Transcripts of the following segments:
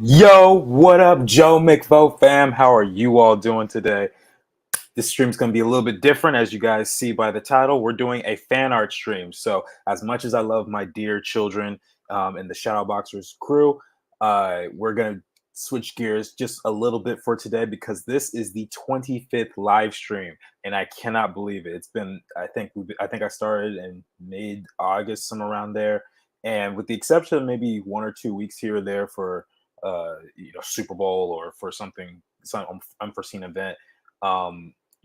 Yo, what up, Joe McVo fam? How are you all doing today? This stream's going to be a little bit different, as you guys see by the title. We're doing a fan art stream. So, as much as I love my dear children and the Shadowboxers crew, we're going to switch gears just a little bit for today because this is the 25th live stream, and I cannot believe it. It's been, I think I started in mid-August, somewhere around there, and with the exception of maybe 1 or 2 weeks here or there for Super Bowl or for some unforeseen event.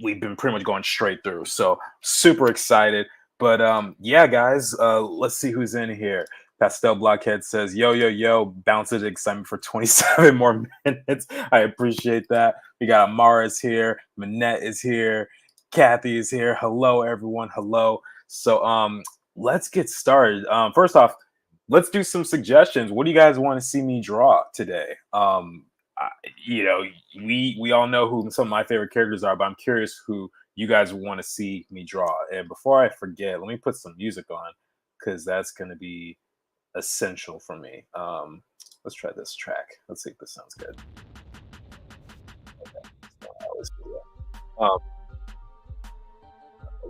We've been pretty much going straight through. So super excited. But yeah, guys, let's see who's in here. Pastel Blockhead says, yo, yo, yo, bounce it excitement for 27 more minutes. I appreciate that. We got Amara's here, Manette is here, Kathy is here. Hello, everyone. Hello. So let's get started. First off, let's do some suggestions. What do you guys want to see me draw today? I, you know, we all know who some of my favorite characters are, but I'm curious who you guys want to see me draw. And before I forget, let me put some music on because that's going to be essential for me. Let's try this track. Let's see if this sounds good. Okay. So um,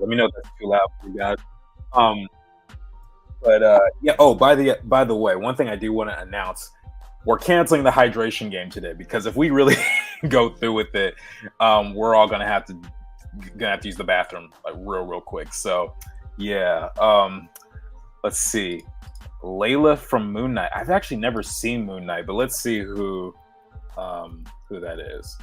let me know if that's too loud for you guys. Um, but yeah. Oh, by the way, one thing I do want to announce: we're canceling the hydration game today because if we really go through with it, we're all gonna have to use the bathroom like real quick. So yeah, let's see. Layla from Moon Knight. I've actually never seen Moon Knight, but let's see who that is.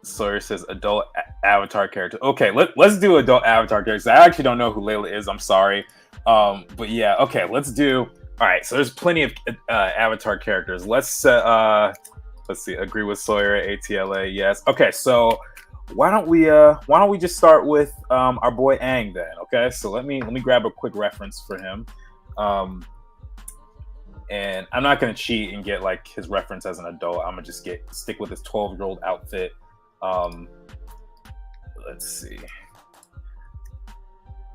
Sawyer says adult avatar character. Okay, let's do adult avatar characters. I actually don't know who Layla is. I'm sorry. But yeah, okay, let's do. All right, so there's plenty of avatar characters. Let's see. Agree with Sawyer. ATLA. Yes. Okay, so why don't we just start with our boy Aang then? Okay, so let me grab a quick reference for him. And I'm not gonna cheat and get like his reference as an adult. I'm gonna just stick with his 12-year-old outfit. Let's see.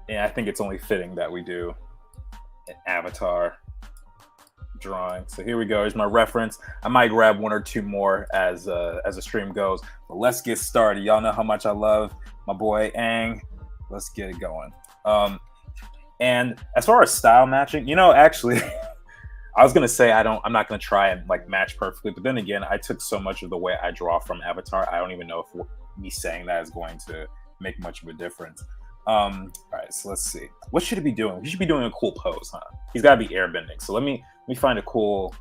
Yeah, I think it's only fitting that we do an avatar drawing. So here we go. Here's my reference. I might grab one or two more as the stream goes. But let's get started. Y'all know how much I love my boy Aang. Let's get it going. And as far as style matching, actually, I was gonna say I'm not gonna try and like match perfectly, but then again, I took so much of the way I draw from Avatar. I don't even know if me saying that is going to make much of a difference. All right, so let's see. What should he be doing? He should be doing a cool pose, huh? He's got to be airbending. So let me find a cool.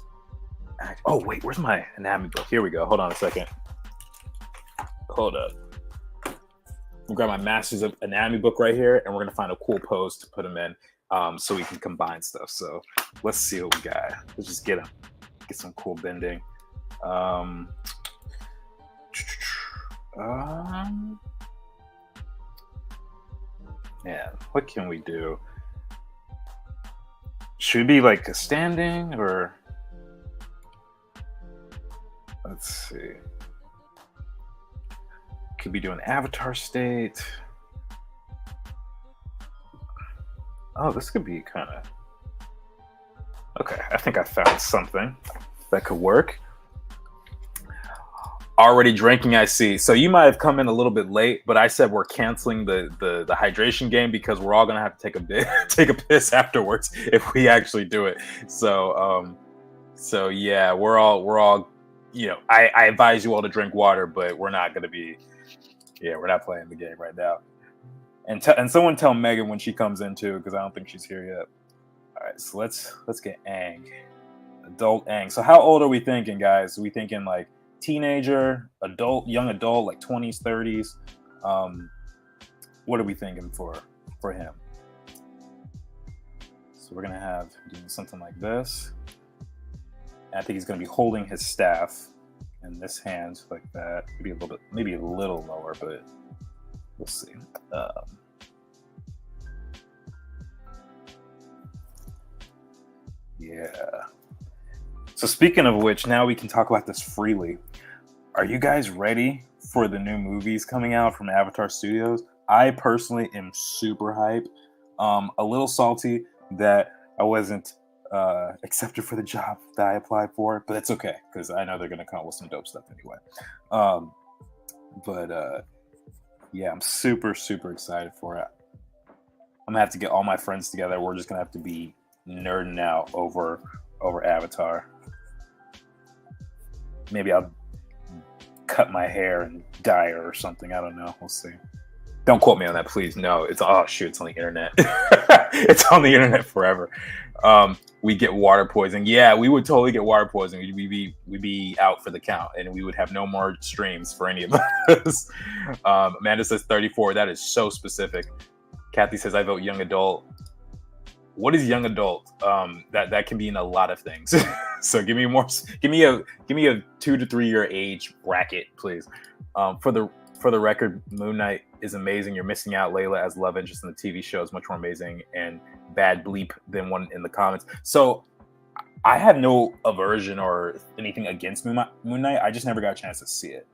Oh wait, where's my anatomy book? Here we go. Hold on a second. Hold up. I'll grab my Masters of Anatomy book right here, and we're gonna find a cool pose to put him in, so we can combine stuff. So let's see what we got. Let's just get some cool bending. Yeah, what can we do? Should we be like a standing or let's see. Could be doing avatar state. Oh, this could be kind of okay. I think I found something that could work. Already drinking, I see. So you might have come in a little bit late, but I said we're canceling the hydration game because we're all gonna have to take a piss afterwards if we actually do it. So yeah, we're all I advise you all to drink water, but we're not gonna be we're not playing the game right now. And someone tell Megan when she comes in too, because I don't think she's here yet. All right, so let's get Aang, adult Aang. So how old are we thinking, guys? Are we thinking like teenager, adult, young adult, like 20s, 30s? What are we thinking for him? So we're gonna have doing something like this. I think he's gonna be holding his staff in this hand like that. Maybe a little lower, but we'll see. Yeah. So speaking of which, now we can talk about this freely. Are you guys ready for the new movies coming out from Avatar Studios? I personally am super hype. A little salty that I wasn't accepted for the job that I applied for, but it's okay because I know they're gonna come up with some dope stuff anyway. Um, but yeah, I'm super excited for it. I'm gonna have to get all my friends together. We're just gonna have to be nerding out over Avatar. Maybe I'll cut my hair and dye it or something. I don't know. We'll see. Don't quote me on that, please. No, it's it's on the internet. It's on the internet forever. We get water poisoning. Yeah, we would totally get water poisoning. We'd be out for the count, and we would have no more streams for any of us. Amanda says 34. That is so specific. Kathy says I vote young adult. What is young adult? That can mean a lot of things. So give me a 2 to 3 year age bracket, please. For the record, Moon Knight is amazing. You're missing out. Layla as love interest in the TV show is much more amazing and bad bleep than one in the comments. So I have no aversion or anything against Moon Knight. I just never got a chance to see it.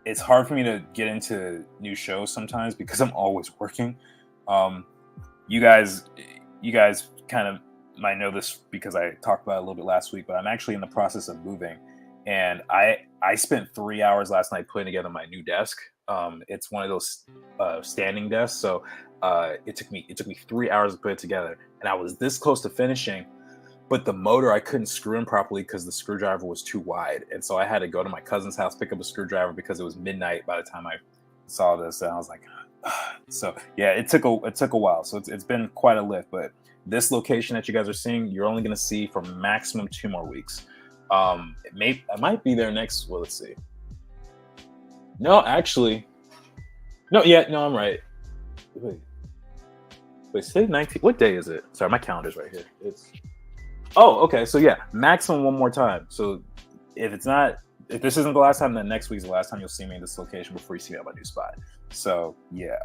It's hard for me to get into new shows sometimes because I'm always working. You guys kind of might know this because I talked about it a little bit last week, but I'm actually in the process of moving. And I spent 3 hours last night putting together my new desk. It's one of those standing desks, so it took me 3 hours to put it together, and I was this close to finishing, but the motor I couldn't screw in properly because the screwdriver was too wide, and so I had to go to my cousin's house, pick up a screwdriver because it was midnight by the time I saw this, and I was like, so yeah, it took a while. So it's been quite a lift, but this location that you guys are seeing, you're only going to see for maximum 2 more weeks. I might be there next. Well, let's see. No, actually, no. Yeah, no, I'm right. Wait. Say 19. What day is it? Sorry, my calendar's right here. Okay. So yeah, maximum 1 more time. So if this isn't the last time, then next week's the last time you'll see me in this location before you see me at my new spot. So yeah.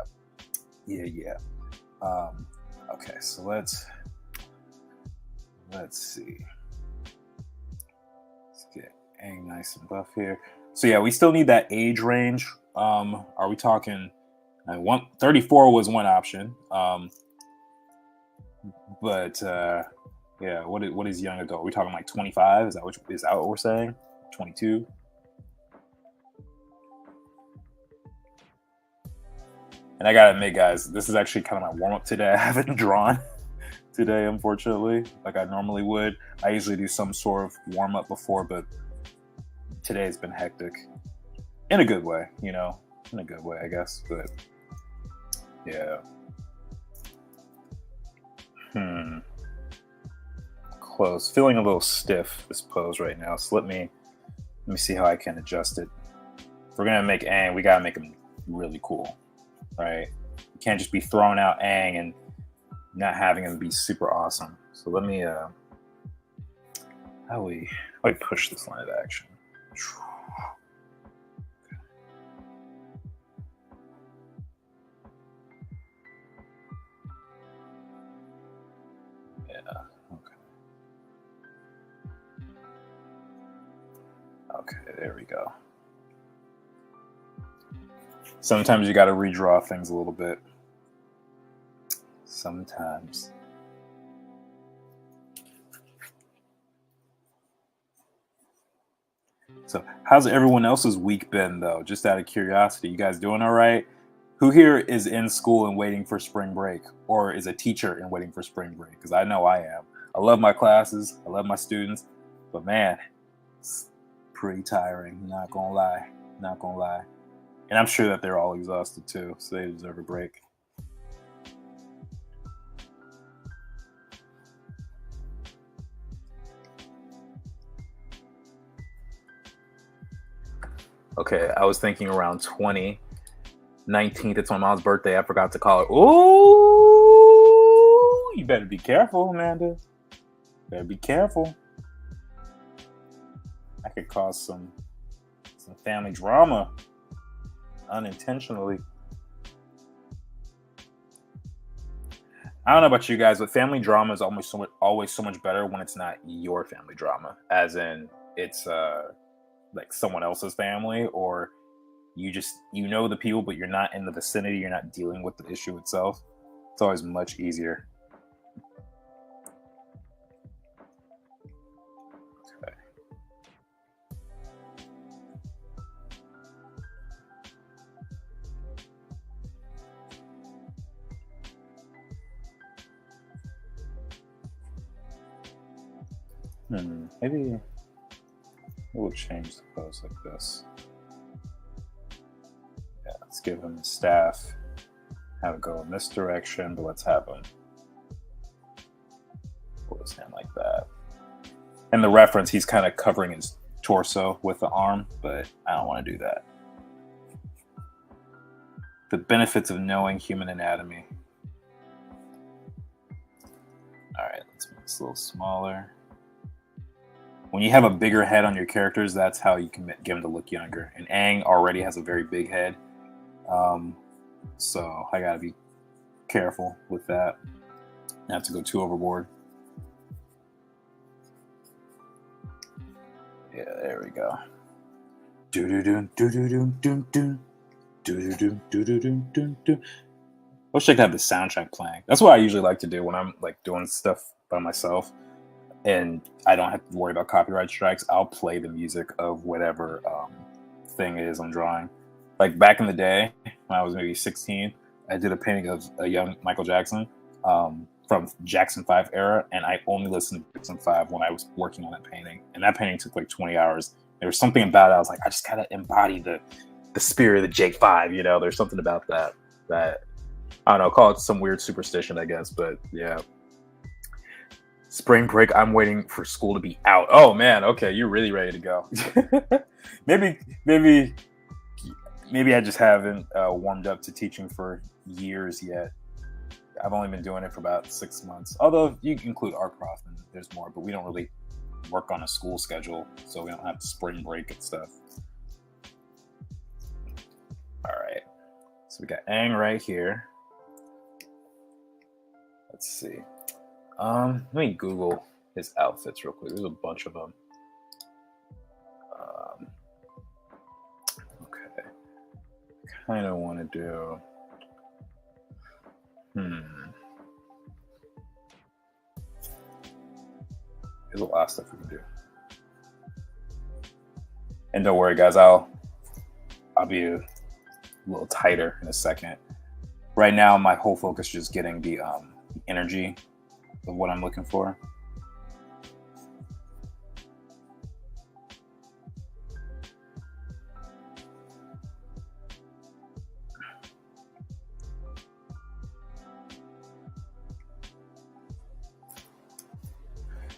Okay, so let's see. Get Aang nice and buff here. So yeah, we still need that age range. Are we talking 34 was one option. But yeah, what is young adult? Are we talking like 25? Is that what we're saying? 22? And I gotta admit, guys, this is actually kind of my warm up today. I haven't drawn today, unfortunately, like I normally would. I usually do some sort of warm up before, but today has been hectic in a good way, in a good way, I guess. But yeah. Close. Feeling a little stiff, this pose right now. So let me see how I can adjust it. If we're gonna make Aang, we gotta make him really cool, right? You can't just be throwing out Aang and not having him be super awesome. So let me how do we push this line of action? Okay, there we go. Sometimes you got to redraw things a little bit. Sometimes. So, how's everyone else's week been, though? Just out of curiosity, you guys doing all right? Who here is in school and waiting for spring break, or is a teacher and waiting for spring break? Because I know I am. I love my classes, I love my students, but man, it's pretty tiring. Not gonna lie. And I'm sure that they're all exhausted too, so they deserve a break. Okay, I was thinking around 19th. It's my mom's birthday. I forgot to call her. Ooh, you better be careful, Amanda. Better be careful. I could cause some family drama unintentionally. I don't know about you guys, but family drama is always so much better when it's not your family drama, as in it's like someone else's family, or you know the people, but you're not in the vicinity, you're not dealing with the issue itself. It's always much easier. Maybe we'll change the pose like this. Yeah, let's give him his staff. Have it go in this direction, but let's have him pull his hand like that. And the reference, he's kind of covering his torso with the arm, but I don't want to do that. The benefits of knowing human anatomy. All right, let's make this a little smaller. When you have a bigger head on your characters, that's how you can get them to look younger. And Aang already has a very big head. So I gotta be careful with that. Not have to go too overboard. Yeah, there we go. Do do do do do do do do do do do do do do do. I wish I could have the soundtrack playing. That's what I usually like to do when I'm like doing stuff by myself, and I don't have to worry about copyright strikes. I'll play the music of whatever thing it is I'm drawing. Like back in the day, when I was maybe 16, I did a painting of a young Michael Jackson from Jackson 5 era, and I only listened to Jackson 5 when I was working on that painting. And that painting took like 20 hours. There was something about it. I was like, I just gotta embody the spirit of the Jake 5, you know? There's something about that I don't know, call it some weird superstition, I guess, but yeah. Spring break, I'm waiting for school to be out. Oh man, okay, you're really ready to go. maybe I just haven't warmed up to teaching for years yet. I've only been doing it for about 6 months. Although you can include art prof and there's more, but we don't really work on a school schedule, so we don't have spring break and stuff. All right, so we got Aang right here. Let's see. Let me Google his outfits real quick. There's a bunch of them. Okay. Kind of want to do. There's a lot of stuff we can do. And don't worry, guys. I'll be a little tighter in a second. Right now, my whole focus is just getting the energy of what I'm looking for.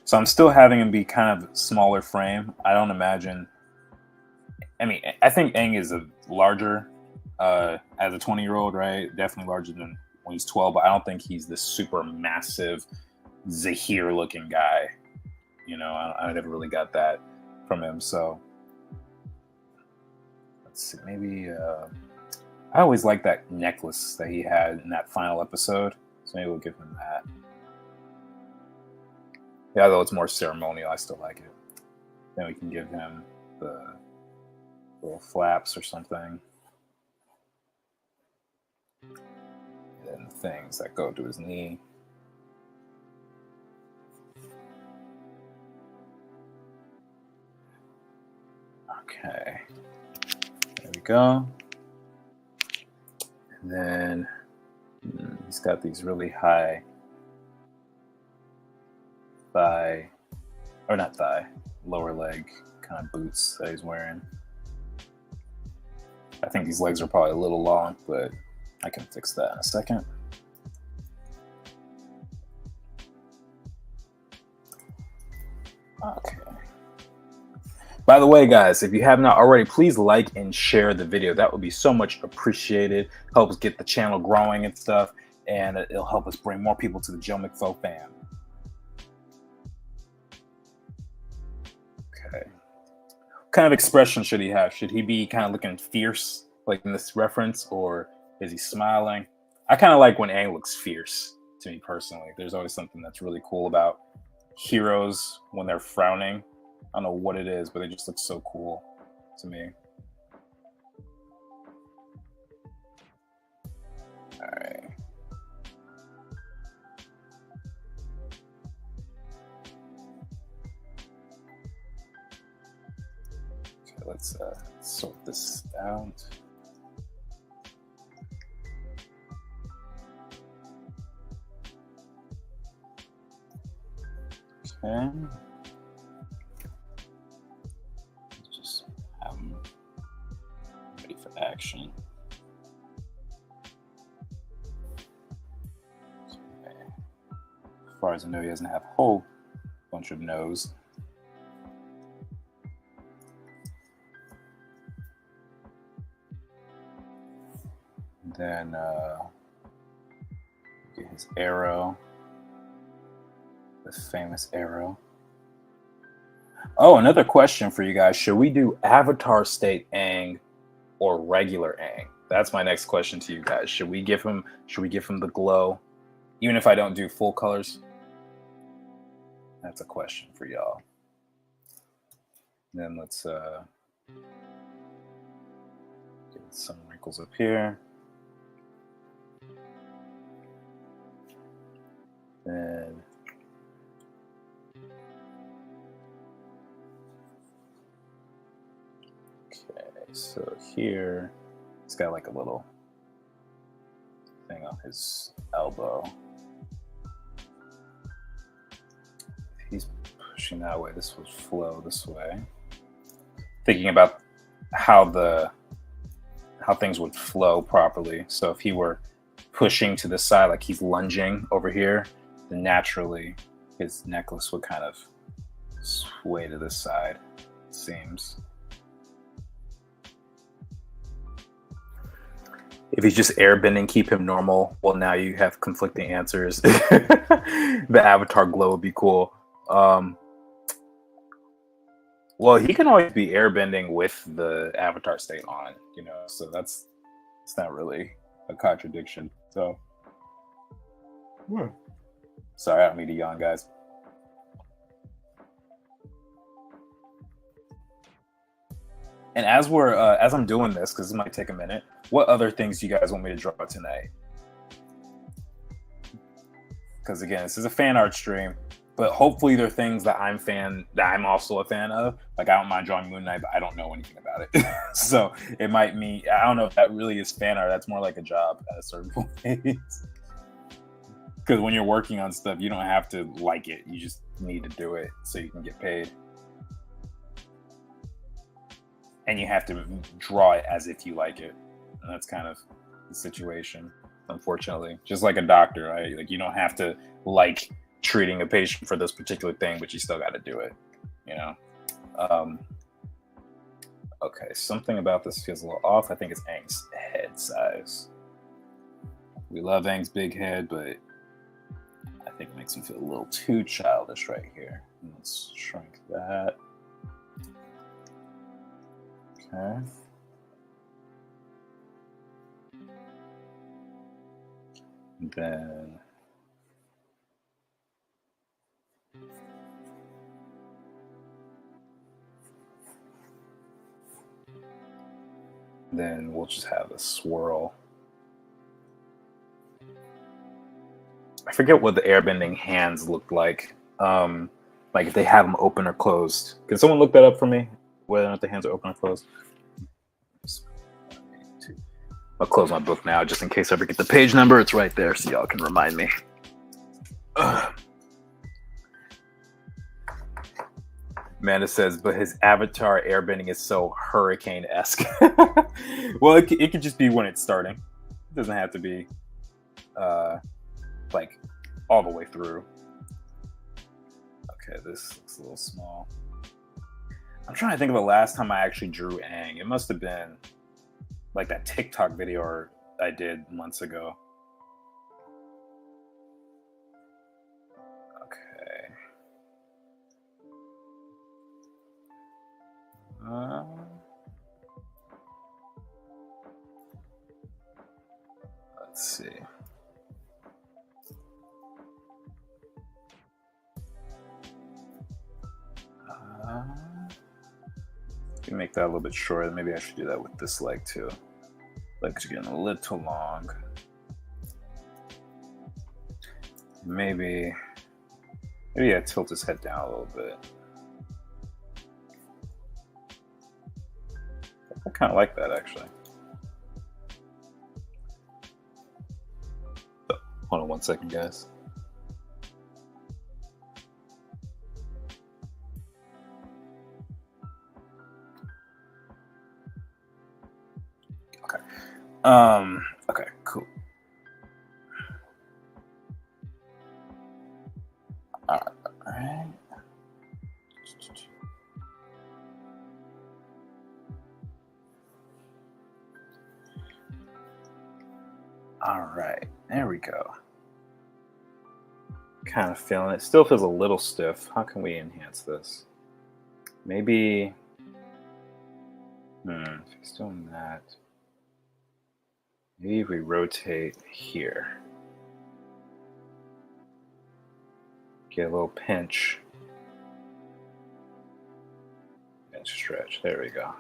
So I'm still having him be kind of smaller frame. I don't imagine. I mean, I think Aang is a larger as a 20-year-old, right? Definitely larger than when he's 12, but I don't think he's this super massive Zahir looking guy. You know, I never really got that from him. So let's see, maybe I always liked that necklace that he had in that final episode. So maybe we'll give him that. Yeah, though it's more ceremonial, I still like it. Then we can give him the little flaps or something. And the things that go to his knee. Okay. There we go. And then he's got these really high thigh, or not thigh, lower leg kind of boots that he's wearing. I think these legs are probably a little long, but I can fix that in a second. Okay. By the way, guys, if you have not already, please like and share the video. That would be so much appreciated. Help us get the channel growing and stuff, and it'll help us bring more people to the Joe McFo fam. Okay. What kind of expression should he have? Should he be kind of looking fierce, like in this reference, or is he smiling? I kind of like when Aang looks fierce, to me personally. There's always something that's really cool about heroes when they're frowning. I don't know what it is, but they just look so cool to me. All right. Okay, let's sort this out. Okay. far as I know, he doesn't have a whole bunch of nose. Then get his arrow, the famous arrow. Oh, another question for you guys: should we do Avatar State Aang or regular Aang? That's my next question to you guys. Should we give him the glow, even if I don't do full colors? That's a question for y'all. Then let's get some wrinkles up here. And okay, so here it's got like a little thing on his elbow. If he's pushing that way, this will flow this way. Thinking about how things would flow properly. So if he were pushing to the side, like he's lunging over here, then naturally his necklace would kind of sway to this side, it seems. If he's just airbending, keep him normal. Well, now you have conflicting answers. The Avatar glow would be cool. Well, he can always be airbending with the Avatar state on, so it's not really a contradiction. So, sorry, I don't mean to yawn, guys. And as I'm doing this, because this might take a minute, what other things do you guys want me to draw tonight? Because again, this is a fan art stream, but hopefully there are things that I'm also a fan of. Like, I don't mind drawing Moon Knight, but I don't know anything about it. So it might mean, I don't know if that really is fan art. That's more like a job at a certain point. Because when you're working on stuff, you don't have to like it. You just need to do it so you can get paid. And you have to draw it as if you like it. And that's kind of the situation, unfortunately. Just like a doctor, right? Like, you don't have to like treating a patient for this particular thing, but you still got to do it, Okay, something about this feels a little off. I think it's Aang's head size. We love Aang's big head, but I think it makes him feel a little too childish right here. Let's shrink that. Okay. Then we'll just have a swirl. I forget what the airbending hands look like. Like if they have them open or closed. Can someone look that up for me? Whether or not the hands are open or closed. I'll close my book now just in case I forget the page number. It's right there so y'all can remind me. Amanda says, but his Avatar airbending is so hurricane-esque. Well, it could just be when it's starting. It doesn't have to be like all the way through. Okay, this looks a little small. I'm trying to think of the last time I actually drew Aang. It must have been like that TikTok video I did months ago. Okay. Let's see. Can make that a little bit shorter. Maybe I should do that with this leg too. Legs are getting a little long. Maybe I tilt his head down a little bit. I kind of like that actually. Oh, hold on one second, guys. Okay, cool. All right. All right, there we go. Kind of feeling it. Still feels a little stiff. How can we enhance this? Maybe. If he's doing that, maybe we rotate here. Get a little pinch and stretch. There we go.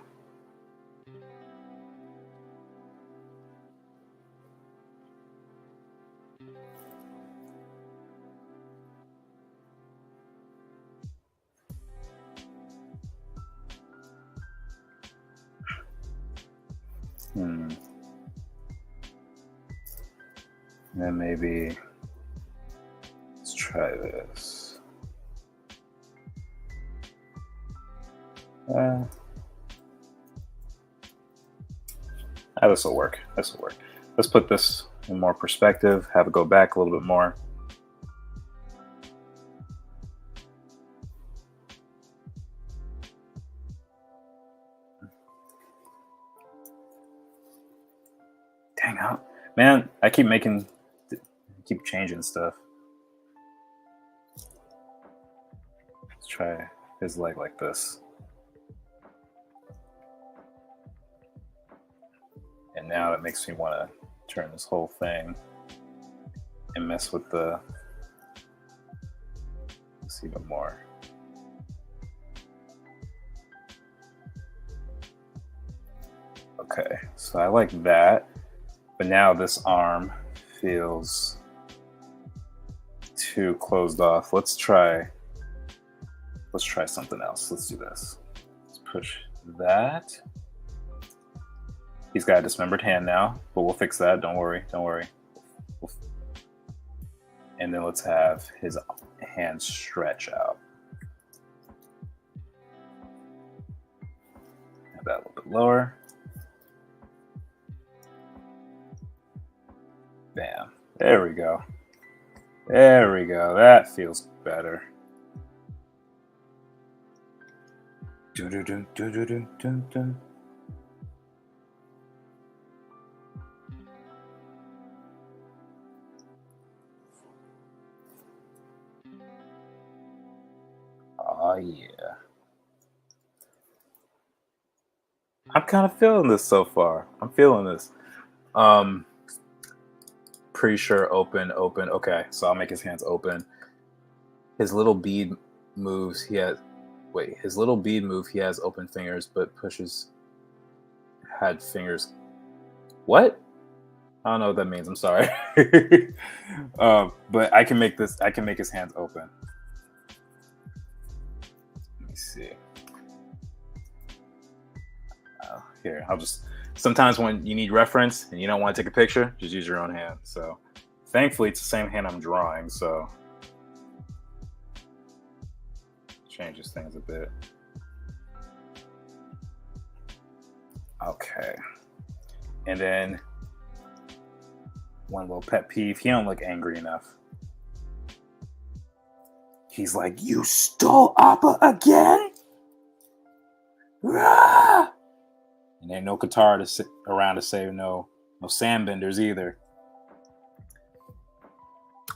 Then maybe let's try this. This will work. This will work. Let's put this in more perspective. Have it go back a little bit more. Dang out, man! I keep changing stuff. Let's try his leg like this. And now it makes me want to turn this whole thing and mess with the. Let's even more. Okay, so I like that, but now this arm feels too closed off. Let's try something else. Let's do this. Let's push that. He's got a dismembered hand now, but we'll fix that. Don't worry. And then let's have his hand stretch out. Have that a little bit lower. Bam. There we go. There we go. That feels better. Do-do-do-do-do-do-do-do. Oh, yeah. I'm kind of feeling this so far. I'm feeling this. Pretty sure open. Okay, so I'll make his hands open. His little bead moves. His little bead move. He has open fingers, but had fingers. What? I don't know what that means. I'm sorry. But I can make his hands open. Let me see. Here, sometimes when you need reference and you don't want to take a picture, just use your own hand. So thankfully it's the same hand I'm drawing, so changes things a bit. Okay. And then one little pet peeve, he don't look angry enough. He's like, "You stole Appa again?" Rah! And ain't no Katara to sit around to save no sandbenders either.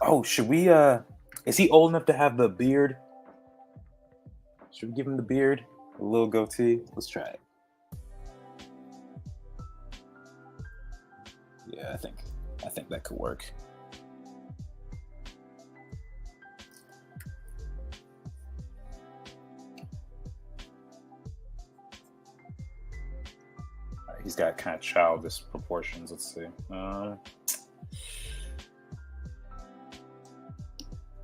Oh, should we is he old enough to have the beard? Should we give him the beard? A little goatee? Let's try it. Yeah, I think that could work. He's got kind of childish proportions. Let's see.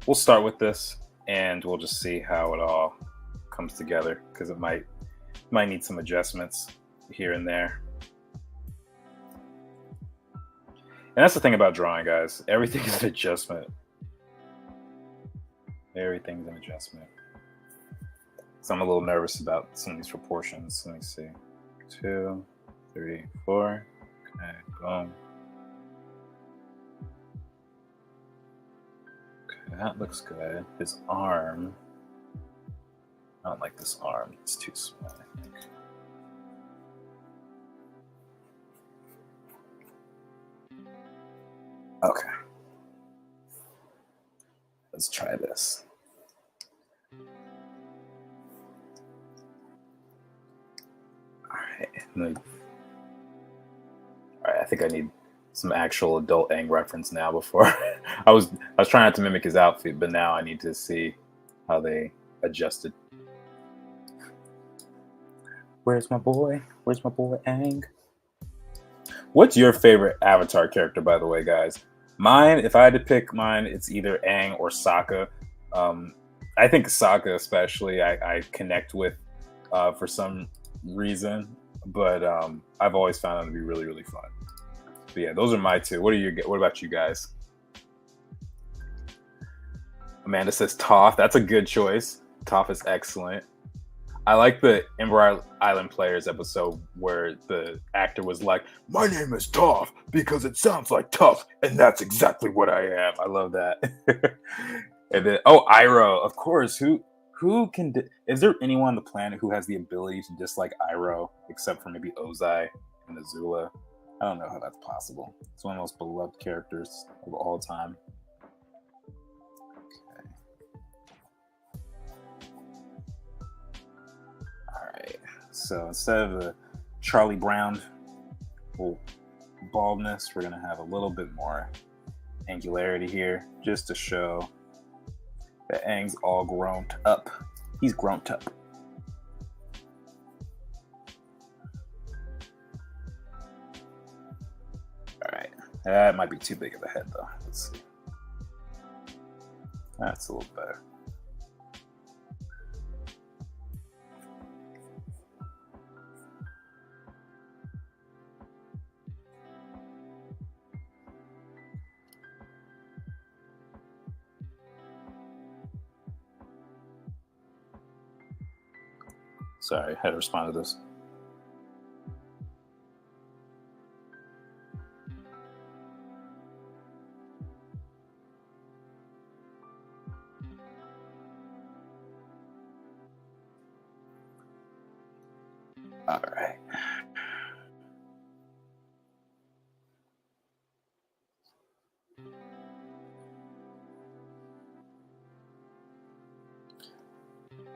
We'll start with this, and we'll just see how it all comes together, because it might need some adjustments here and there. And that's the thing about drawing, guys. Everything is an adjustment. Everything's an adjustment. So I'm a little nervous about some of these proportions. Let me see. 2, 3, 4. Okay, boom. Okay. That looks good. His arm. I don't like this arm. It's too small, I think. Okay. Let's try this. All right. I think I need some actual adult Aang reference now. Before I was trying not to mimic his outfit, but now I need to see how they adjusted. Where's my boy? Where's my boy Aang? What's your favorite Avatar character, by the way, guys? Mine, if I had to pick mine, it's either Aang or Sokka. I think Sokka, especially, I connect with for some reason, but I've always found them to be really, really fun. But yeah, those are my two. What about you guys? Amanda says Toph. That's a good choice. Toph is excellent. I like the Ember Island Players episode where the actor was like, "My name is Toph because it sounds like tough, and that's exactly what I am." I love that. And then, Iroh, of course. Who can? Is there anyone on the planet who has the ability to dislike Iroh except for maybe Ozai and Azula? I don't know how that's possible. It's one of the most beloved characters of all time. Okay. All right. So instead of the Charlie Brown baldness, we're going to have a little bit more angularity here just to show that Aang's all grown up. He's grown up. All right. That might be too big of a head, though. Let's see. That's a little better. Sorry, I had to respond to this. All right.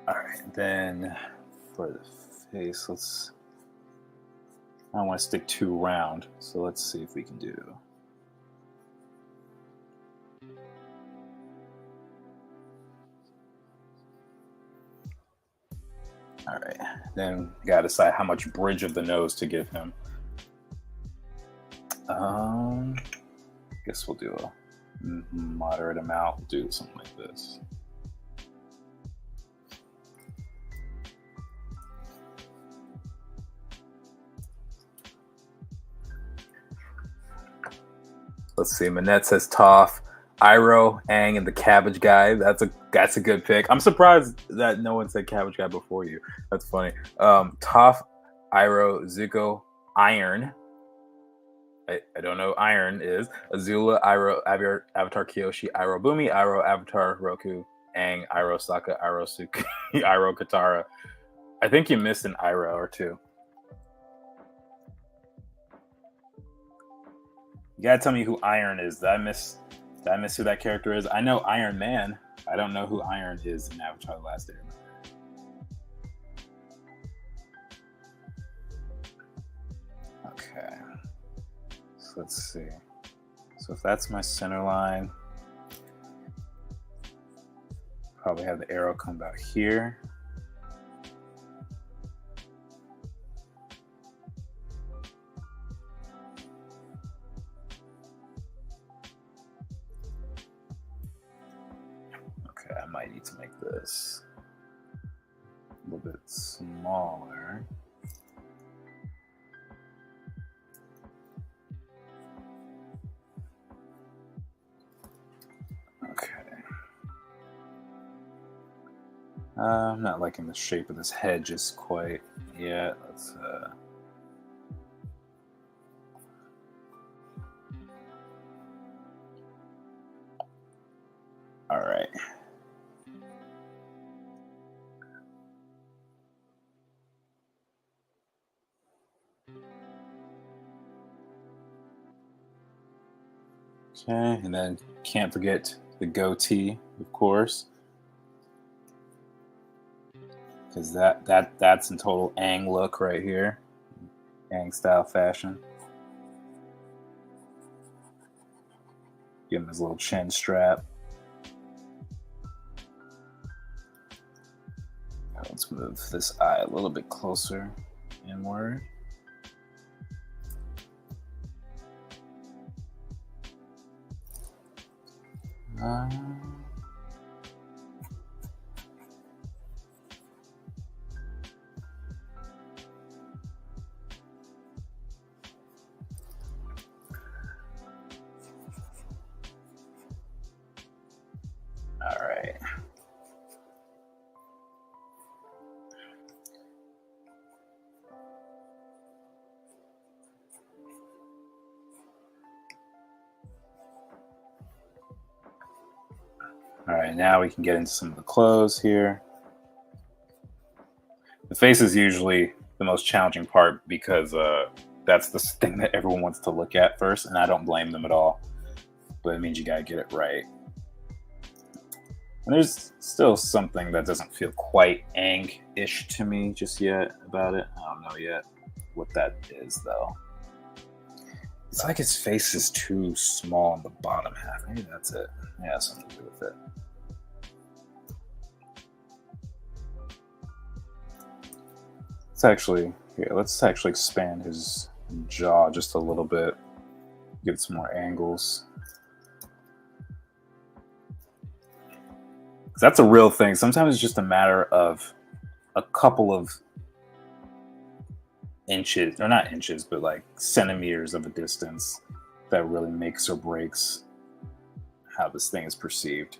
All right, then for the face, I don't want to stick too round, so let's see if we can do. All right, then gotta decide how much bridge of the nose to give him. Guess we'll do a moderate amount. We'll do something like this. Let's see. Manette says Toph, Iroh, Aang, and the Cabbage Guy. That's a good pick. I'm surprised that no one said Cabbage Guy before you. That's funny. Toph, Iroh, Zuko, Iron. I don't know. Iron is Azula, Iroh, Avatar Kyoshi, Iroh Bumi, Iroh Avatar Roku, Aang, Iroh Sokka, Iroh Suki, Iroh Katara. I think you missed an Iroh or two. You gotta tell me who Iron is. Did I miss who that character is? I know Iron Man. I don't know who Iron is in Avatar: The Last Airbender. Okay. So let's see. So if that's my center line, probably have the arrow come about here. Okay, I might need to make this a little bit smaller. Okay. I'm not liking the shape of this head just quite yet. Let's all right. Okay, and then can't forget the goatee, of course, because that's in total Aang look right here, Aang style fashion. Give him his little chin strap. Let's move this eye a little bit closer inward. All right. All right, now we can get into some of the clothes here. The face is usually the most challenging part because that's the thing that everyone wants to look at first, and I don't blame them at all. But it means you gotta get it right. And there's still something that doesn't feel quite Aang-ish to me just yet about it. I don't know yet what that is, though. It's like his face is too small on the bottom half. Maybe that's it. Yeah, something to do with it. Let's actually expand his jaw just a little bit. Get some more angles. That's a real thing. Sometimes it's just a matter of a couple of inches, or not inches, but like centimeters of a distance that really makes or breaks how this thing is perceived.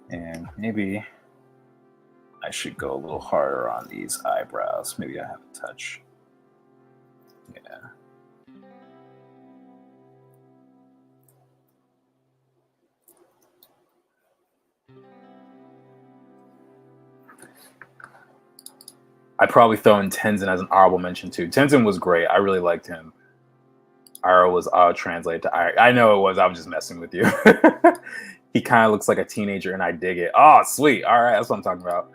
And maybe I should go a little harder on these eyebrows. Maybe I have a touch. Yeah. I'd probably throw in Tenzin as an honorable mention too. Tenzin was great. I really liked him. Ira was translated to Ira. I know it was. I was just messing with you. He kind of looks like a teenager, and I dig it. Oh, sweet. All right, that's what I'm talking about.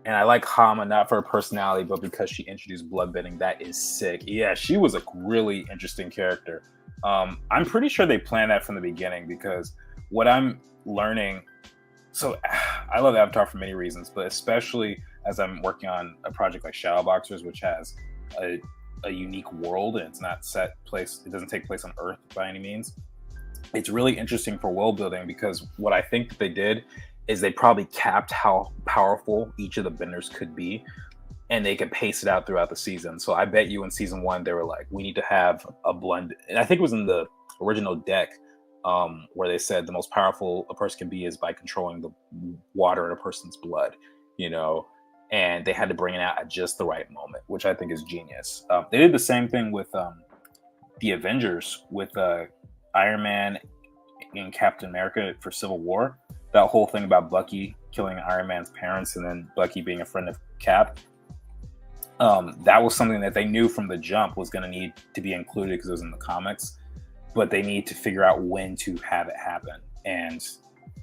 And I like Hama, not for her personality, but because she introduced bloodbending. That is sick. Yeah, she was a really interesting character. I'm pretty sure they planned that from the beginning because what I'm learning. So I love Avatar for many reasons, but especially as I'm working on a project like Shadowboxers, which has a unique world and it's not it doesn't take place on Earth by any means. It's really interesting for world building because what I think that they did is they probably capped how powerful each of the benders could be and they could pace it out throughout the season. So I bet you in season 1 they were like, we need to have a blend, and I think it was in the original deck where they said the most powerful a person can be is by controlling the water in a person's blood, and they had to bring it out at just the right moment, which I think is genius. They did the same thing with the Avengers, with Iron Man and Captain America for Civil War. That whole thing about Bucky killing Iron Man's parents and then Bucky being a friend of Cap. That was something that they knew from the jump was going to need to be included because it was in the comics, but they need to figure out when to have it happen. And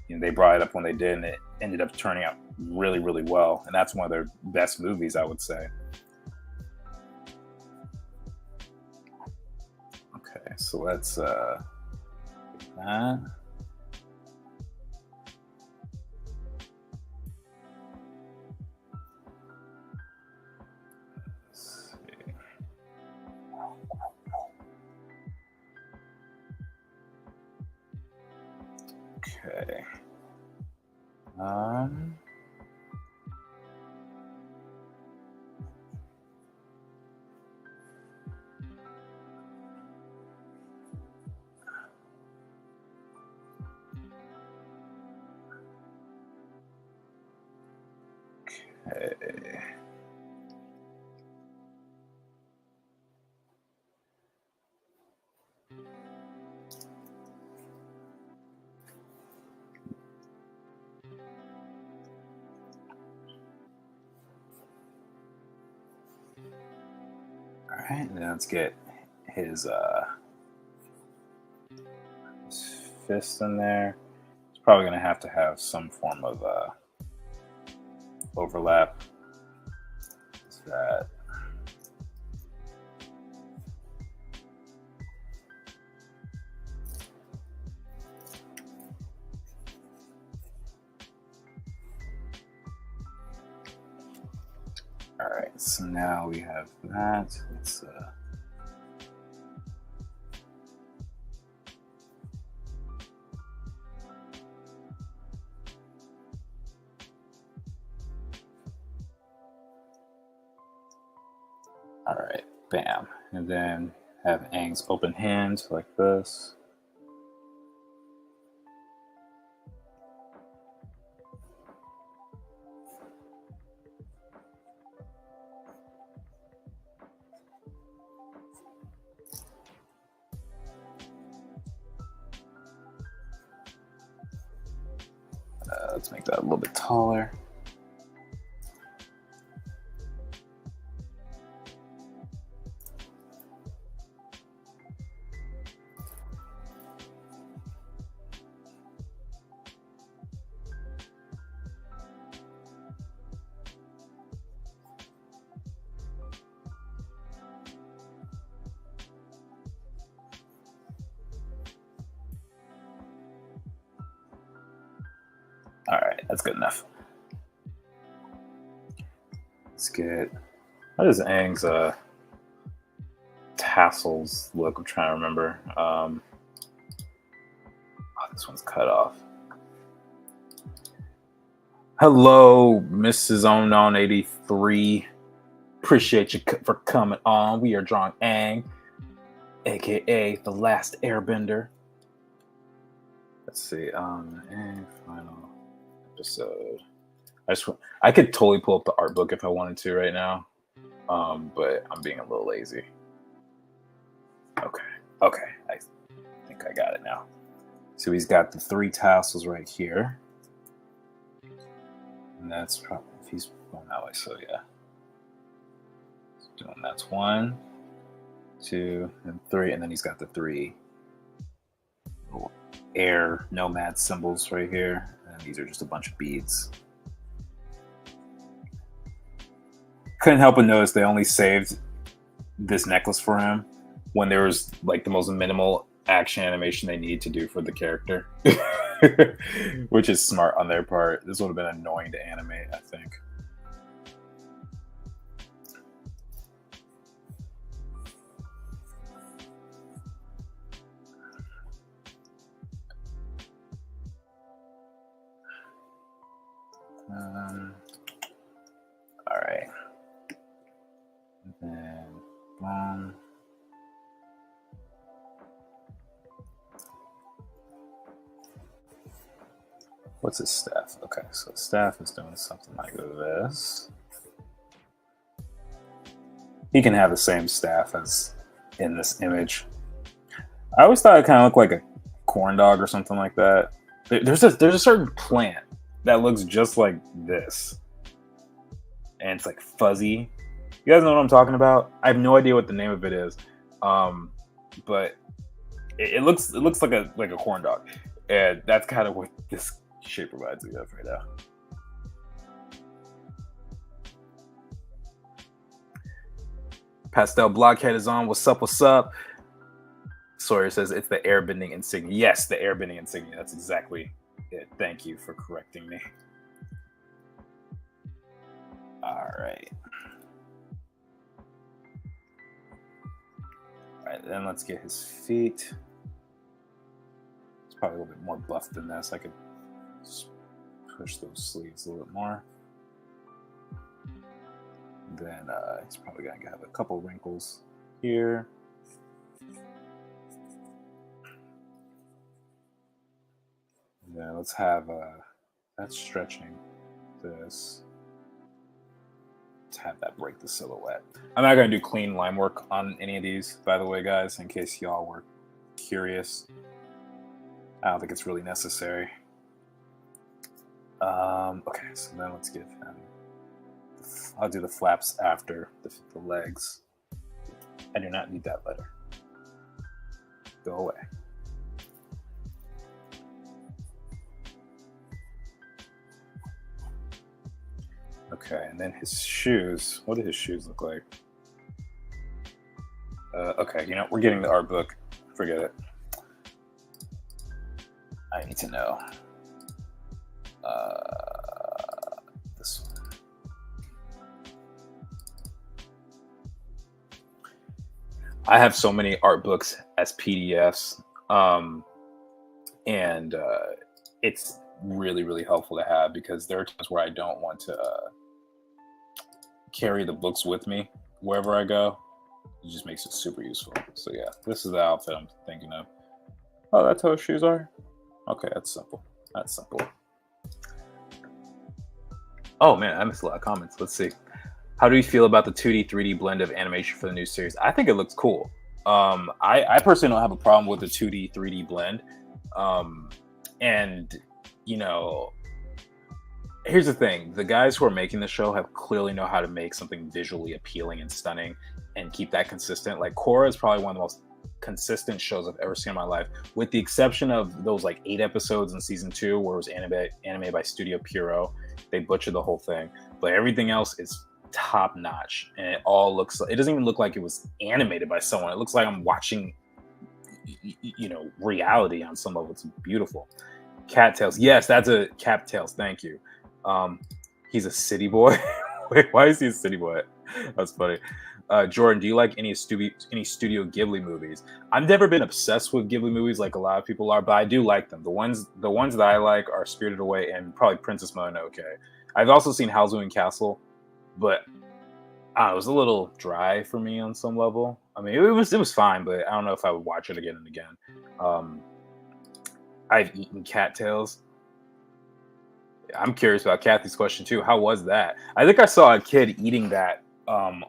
they brought it up when they did, and it ended up turning out really, really well. And that's one of their best movies, I would say. Okay, so let's that. Okay. Okay. All right, now let's get his fist in there. It's probably going to have some form of overlap. Is that? All right, so now we have that. Let's all right, bam. And then have Aang's open hand like this. Let's make that a little bit taller. All right, that's good enough. Let's get. How does Aang's tassels look? I'm trying to remember. Oh, this one's cut off. Hello, Mrs. Onon83. Appreciate you for coming on. We are drawing Aang, aka the Last Airbender. Let's see. Aang final episode. I could totally pull up the art book if I wanted to right now, but I'm being a little lazy. Okay, I think I got it now. So he's got the 3 tassels right here, and that's probably if he's going that way. So yeah, doing that's 1, 2, and 3, and then he's got the 3 air nomad symbols right here, and these are just a bunch of beads. Couldn't help but notice they only saved this necklace for him when there was like the most minimal action animation they needed to do for the character, which is smart on their part. This would have been annoying to animate, I think. All right. And then, what's his staff? Okay, so staff is doing something like this. He can have the same staff as in this image. I always thought it kind of looked like a corn dog or something like that. There's a certain plant that looks just like this, and it's like fuzzy. You guys know what I'm talking about? I have no idea what the name of it is, but it looks like a corn dog, and that's kind of what this shape reminds me of right now. Pastel Blockhead is on. What's up? What's up? Sawyer says it's the airbending insignia. Yes, the airbending insignia. That's exactly it. Thank you for correcting me. All right. All right, then let's get his feet. It's probably a little bit more buff than this. I could push those sleeves a little bit more. Then it's probably going to have a couple wrinkles here. Yeah, let's have that stretching this. Let's have that break the silhouette. I'm not going to do clean line work on any of these, by the way, guys, in case y'all were curious. I don't think it's really necessary. Okay, so then let's give him... I'll do the flaps after the legs. I do not need that letter. Go away. Okay, and then his shoes. What do his shoes look like? Okay, we're getting the art book. Forget it. I need to know. This one. I have so many art books as PDFs, and it's really, really helpful to have because there are times where I don't want to carry the books with me wherever I go. It just makes it super useful. So yeah, this is the outfit I'm thinking of. Oh, that's how his shoes are? Okay, that's simple. That's simple. Oh man, I missed a lot of comments. Let's see. How do you feel about the 2D, 3D blend of animation for the new series? I think it looks cool. I personally don't have a problem with the 2D, 3D blend. And, here's the thing. The guys who are making the show have clearly know how to make something visually appealing and stunning and keep that consistent. Like, Korra is probably one of the most consistent shows I've ever seen in my life, with the exception of those 8 episodes in season 2 where it was anime by Studio Pierrot. They butchered the whole thing. But everything else is top notch, and it doesn't even look like it was animated by someone. It looks like I'm watching reality on some level. It's beautiful. Cattails, yes, that's a Cattails. Thank you. He's a city boy. Wait, why is he a city boy? That's funny. Jordan, do you like any Studio Ghibli movies? I've never been obsessed with Ghibli movies like a lot of people are, but I do like them. The ones that I like are Spirited Away and probably Princess Mononoke. I've also seen Howl's Moving Castle, but it was a little dry for me on some level. I mean, it was fine, but I don't know if I would watch it again and again. I've eaten cattails. I'm curious about Kathy's question too. How was that? I think I saw a kid eating that on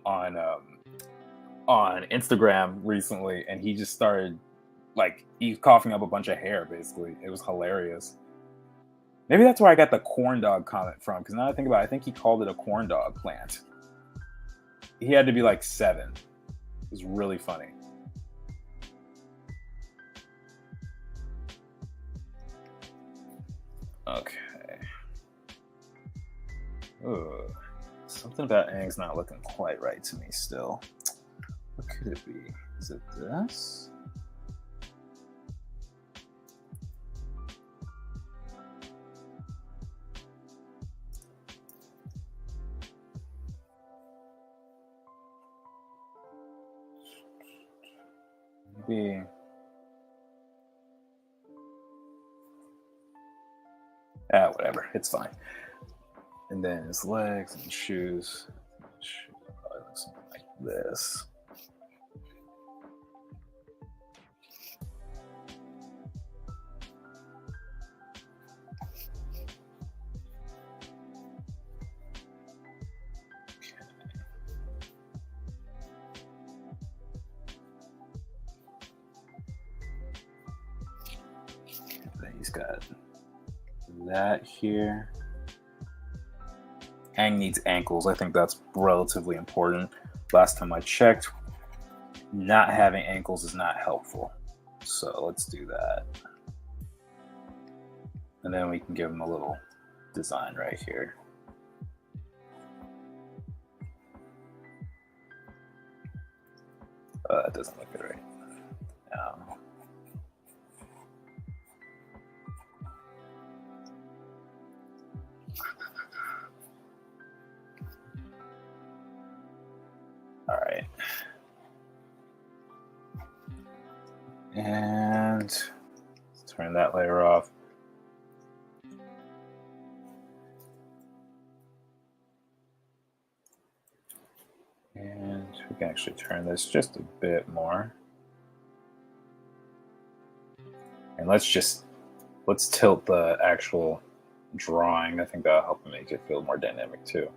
Instagram recently, and he just started he's coughing up a bunch of hair. Basically, it was hilarious. Maybe that's where I got the corn dog comment from. Because now I think about it, I think he called it a corn dog plant. He had to be 7. It was really funny. Okay. Ugh. Something about Aang's not looking quite right to me still. What could it be? Is it this? Maybe. Whatever. It's fine. And then his legs and shoes. Probably look something like this. He's got that here. Aang needs ankles. I think that's relatively important. Last time I checked, not having ankles is not helpful. So let's do that. And then we can give him a little design right here. That doesn't look good, right? All right. And turn that layer off. And we can actually turn this just a bit more. And let's tilt the actual drawing. I think that'll help make it feel more dynamic too.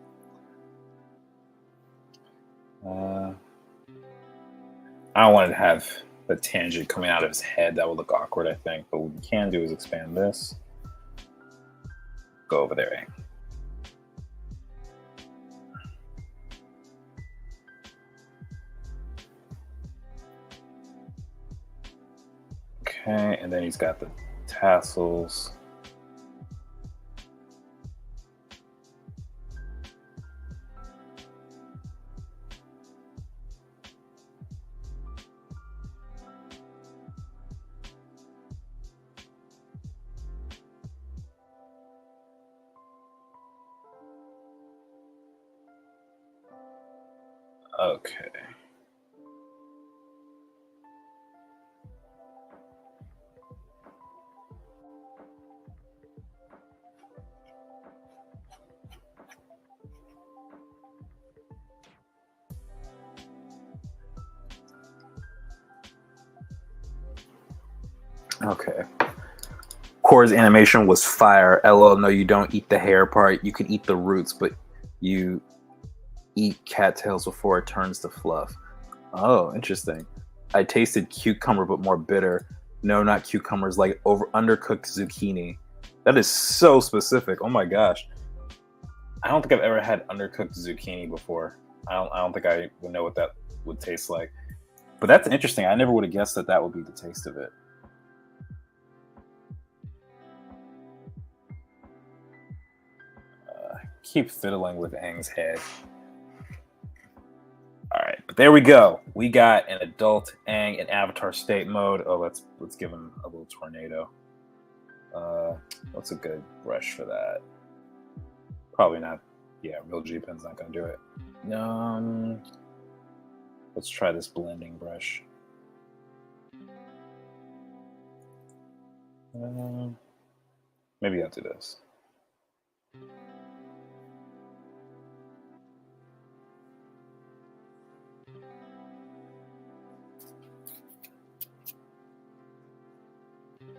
I don't want to have the tangent coming out of his head. That would look awkward, I think. But what we can do is expand this. Go over there. Okay, and then he's got the tassels. Okay. Okay. Korra's animation was fire. LOL, no, you don't eat the hair part. You can eat the roots, but you eat cattails before it turns to fluff. Oh, interesting. I tasted cucumber, but more bitter. No, not cucumbers, like undercooked zucchini. That is so specific. Oh my gosh. I don't think I've ever had undercooked zucchini before. I don't think I would know what that would taste like. But that's interesting. I never would have guessed that that would be the taste of it. Keep fiddling with Aang's head. All right, but there we go. We got an adult Aang in Avatar state mode. Oh, let's give him a little tornado. What's a good brush for that? Probably not. Yeah, real G-Pen's not gonna do it. Let's try this blending brush. Maybe I'll do this.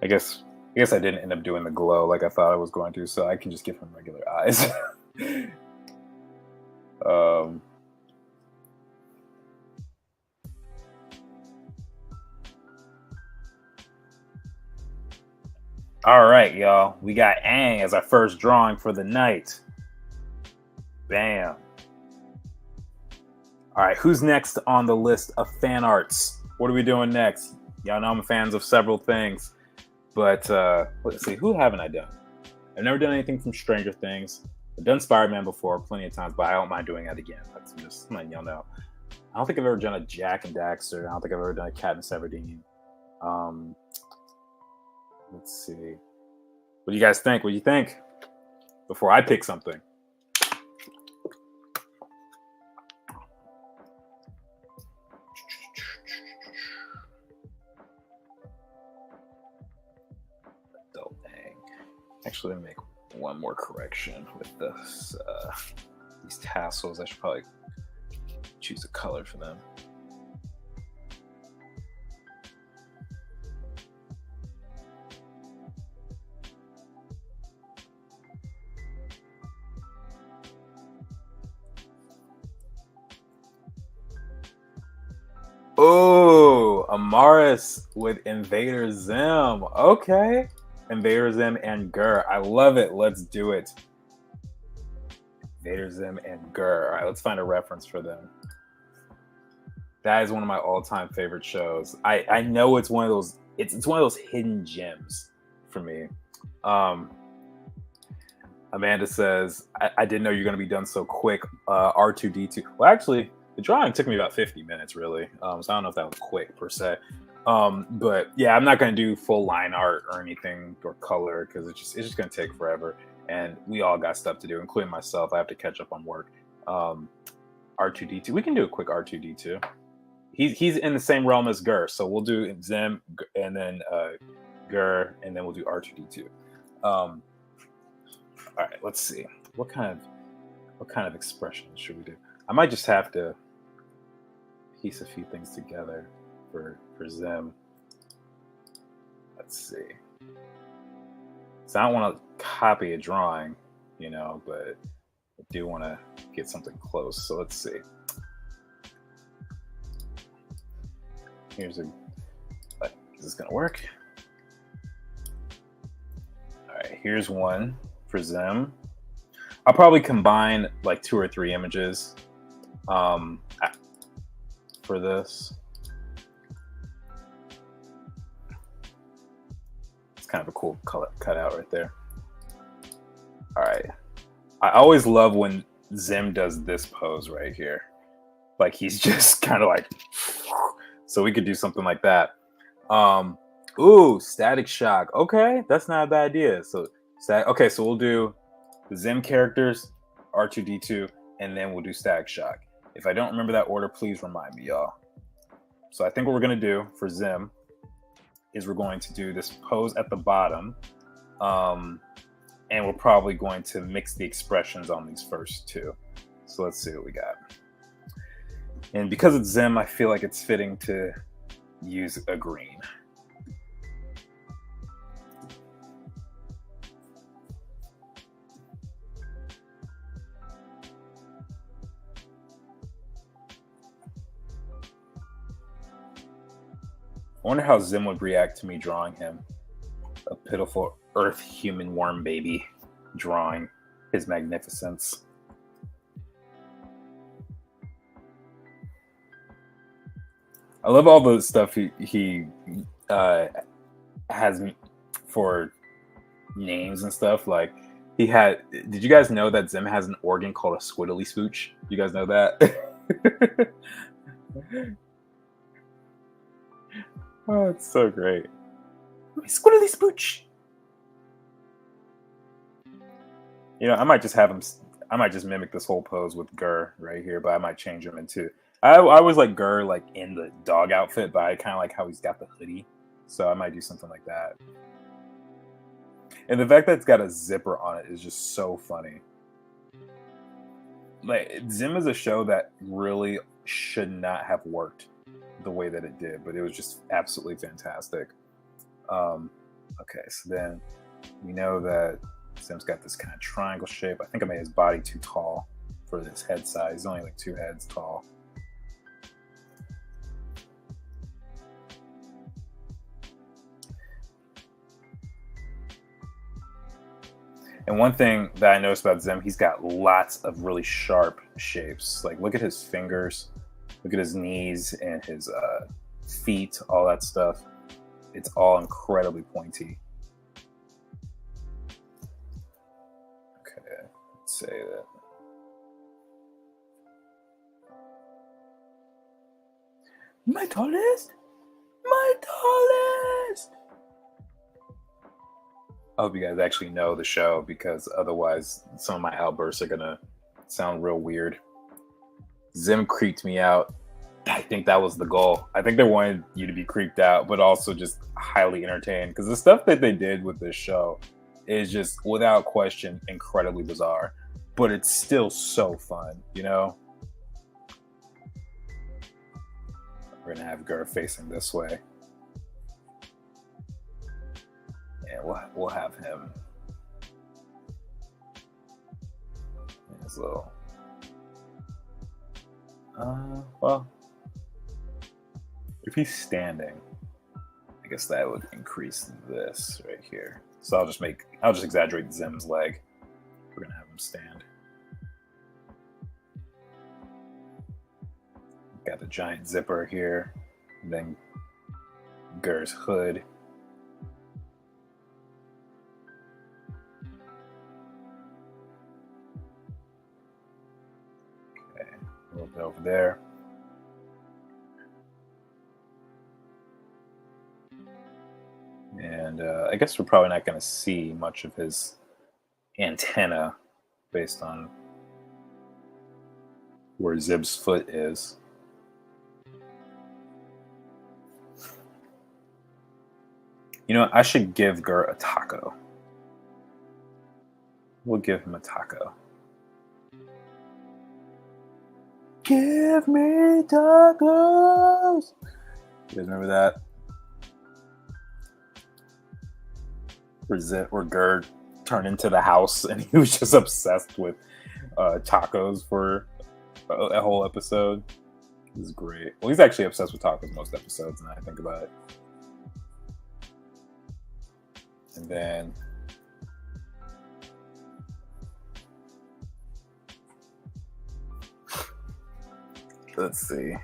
I guess I didn't end up doing the glow like I thought I was going to, so I can just give him regular eyes. All right, y'all. We got Aang as our first drawing for the night. Bam. All right, who's next on the list of fan arts? What are we doing next? Y'all know I'm fans of several things. But let's see, who haven't I done? I've never done anything from Stranger Things. I've done Spider-Man before plenty of times, but I don't mind doing that again. That's just letting y'all know. I don't think I've ever done a Jack and Daxter. I don't think I've ever done a Katniss Everdeen. Let's see. What do you guys think? What do you think? Before I pick something. Actually, let me make one more correction with this. These tassels, I should probably choose a color for them. Oh, Amaris with Invader Zim. Okay. Invader Zim and Gur. I love it. Let's do it. Invader Zim and Gur. All right, let's find a reference for them. That is one of my all-time favorite shows. I know it's one of those. It's one of those hidden gems for me. Amanda says, I didn't know you're going to be done so quick. R2D2. Well, actually, the drawing took me about 50 minutes, really. So I don't know if that was quick, per se. But yeah, I'm not going to do full line art or anything or color because it's just going to take forever. And we all got stuff to do, including myself. I have to catch up on work. R2D2. We can do a quick R2D2. He's in the same realm as Gur. So we'll do Zim and then Gur, and then we'll do R2D2. All right, let's see. What kind of expression should we do? I might just have to piece a few things together for Zim. Let's see. So I don't want to copy a drawing, but I do want to get something close. So let's see. Is this gonna work? All right, here's one for Zim. I'll probably combine like 2 or 3 images for this. kind of a cool cutout right there. All right. I always love when Zim does this pose right here. Like he's just kind of like, so we could do something like that. Ooh, Static Shock. Okay, that's not a bad idea. So, okay, so we'll do the Zim characters, R2D2, and then we'll do Static Shock. If I don't remember that order, please remind me, y'all. So I think what we're gonna do for Zim is we're going to do this pose at the bottom, and we're probably going to mix the expressions on these first two. So let's see what we got. And because it's Zim, I feel like it's fitting to use a green. I wonder how Zim would react to me drawing him. A pitiful earth human worm baby drawing his magnificence. I love all the stuff he has for names and stuff. Like he had. Did you guys know that Zim has an organ called a squiddly smooch? You guys know that? Oh, it's so great. My squiddly smooch. You know, I might just have him. I might just mimic this whole pose with Gur right here, but I might change him into. I always like Gur like in the dog outfit, but I kind of like how he's got the hoodie, so I might do something like that. And the fact that it's got a zipper on it is just so funny. Like Zim is a show that really should not have worked the way that it did, but it was just absolutely fantastic. Okay, so then we know that Zim's got this kind of triangle shape. I think I made his body too tall for this head size. He's only like 2 heads tall. And one thing that I noticed about Zim, he's got lots of really sharp shapes. Like look at his fingers, look at his knees and his feet, all that stuff. It's all incredibly pointy. Okay, let's say that. My tallest? My tallest! I hope you guys actually know the show, because otherwise some of my outbursts are gonna sound real weird. Zim creeped me out. I think that was the goal. I think they wanted you to be creeped out, but also just highly entertained, because the stuff that they did with this show is just, without question, incredibly bizarre. But it's still so fun, you know? We're gonna have Gur facing this way. And we'll have him in his little well, if he's standing, I guess that would increase this right here. So I'll just exaggerate Zim's leg. We're gonna have him stand. Got the giant zipper here, and then Gur's hood. Okay, a little bit over there. And I guess we're probably not going to see much of his antenna based on where Zib's foot is. You know, I should give Gur a taco. We'll give him a taco. Give me tacos! You guys remember that? Where Gur turned into the house and he was just obsessed with tacos for a whole episode. It was great. Well, he's actually obsessed with tacos most episodes, now I think about it. And then let's see.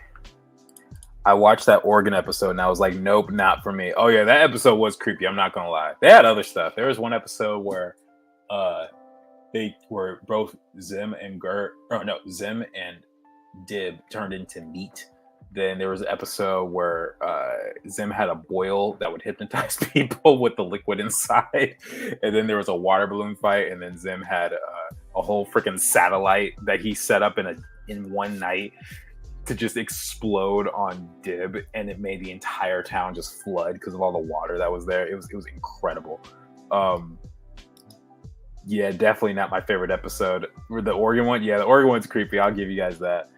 I watched that organ episode and I was like, nope, not for me. Oh yeah, that episode was creepy. I'm not gonna lie. They had other stuff. There was one episode where uh they were both Zim and Zim and Dib turned into meat. Then there was an episode where Zim had a boil that would hypnotize people with the liquid inside, and then there was a water balloon fight, and then Zim had a whole freaking satellite that he set up in one night to just explode on Dib, and it made the entire town just flood because of all the water that was there. It was incredible. Yeah, definitely not my favorite episode. The Oregon one, yeah, the Oregon one's creepy. I'll give you guys that.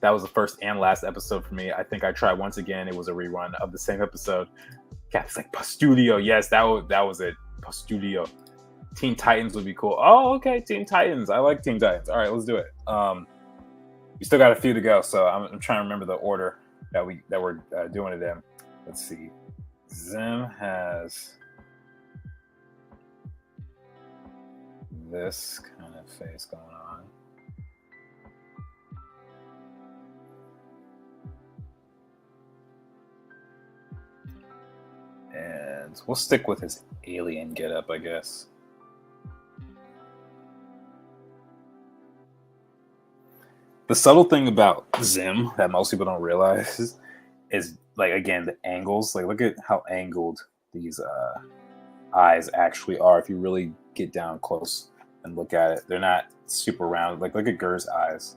That was the first and last episode for me. I think I tried once again. It was a rerun of the same episode. Cat's like Postulio. Yes, that was it. Postulio. Teen Titans would be cool. Oh, okay, Teen Titans. I like Teen Titans. All right, let's do it. We still got a few to go, so I'm trying to remember the order that we're doing it in. Let's see. Zim has this kind of face going on. And we'll stick with his alien getup, I guess. The subtle thing about Zim that most people don't realize is like, again, the angles. Like, look at how angled these eyes actually are. If you really get down close and look at it, they're not super round. Like, look at Gur's eyes.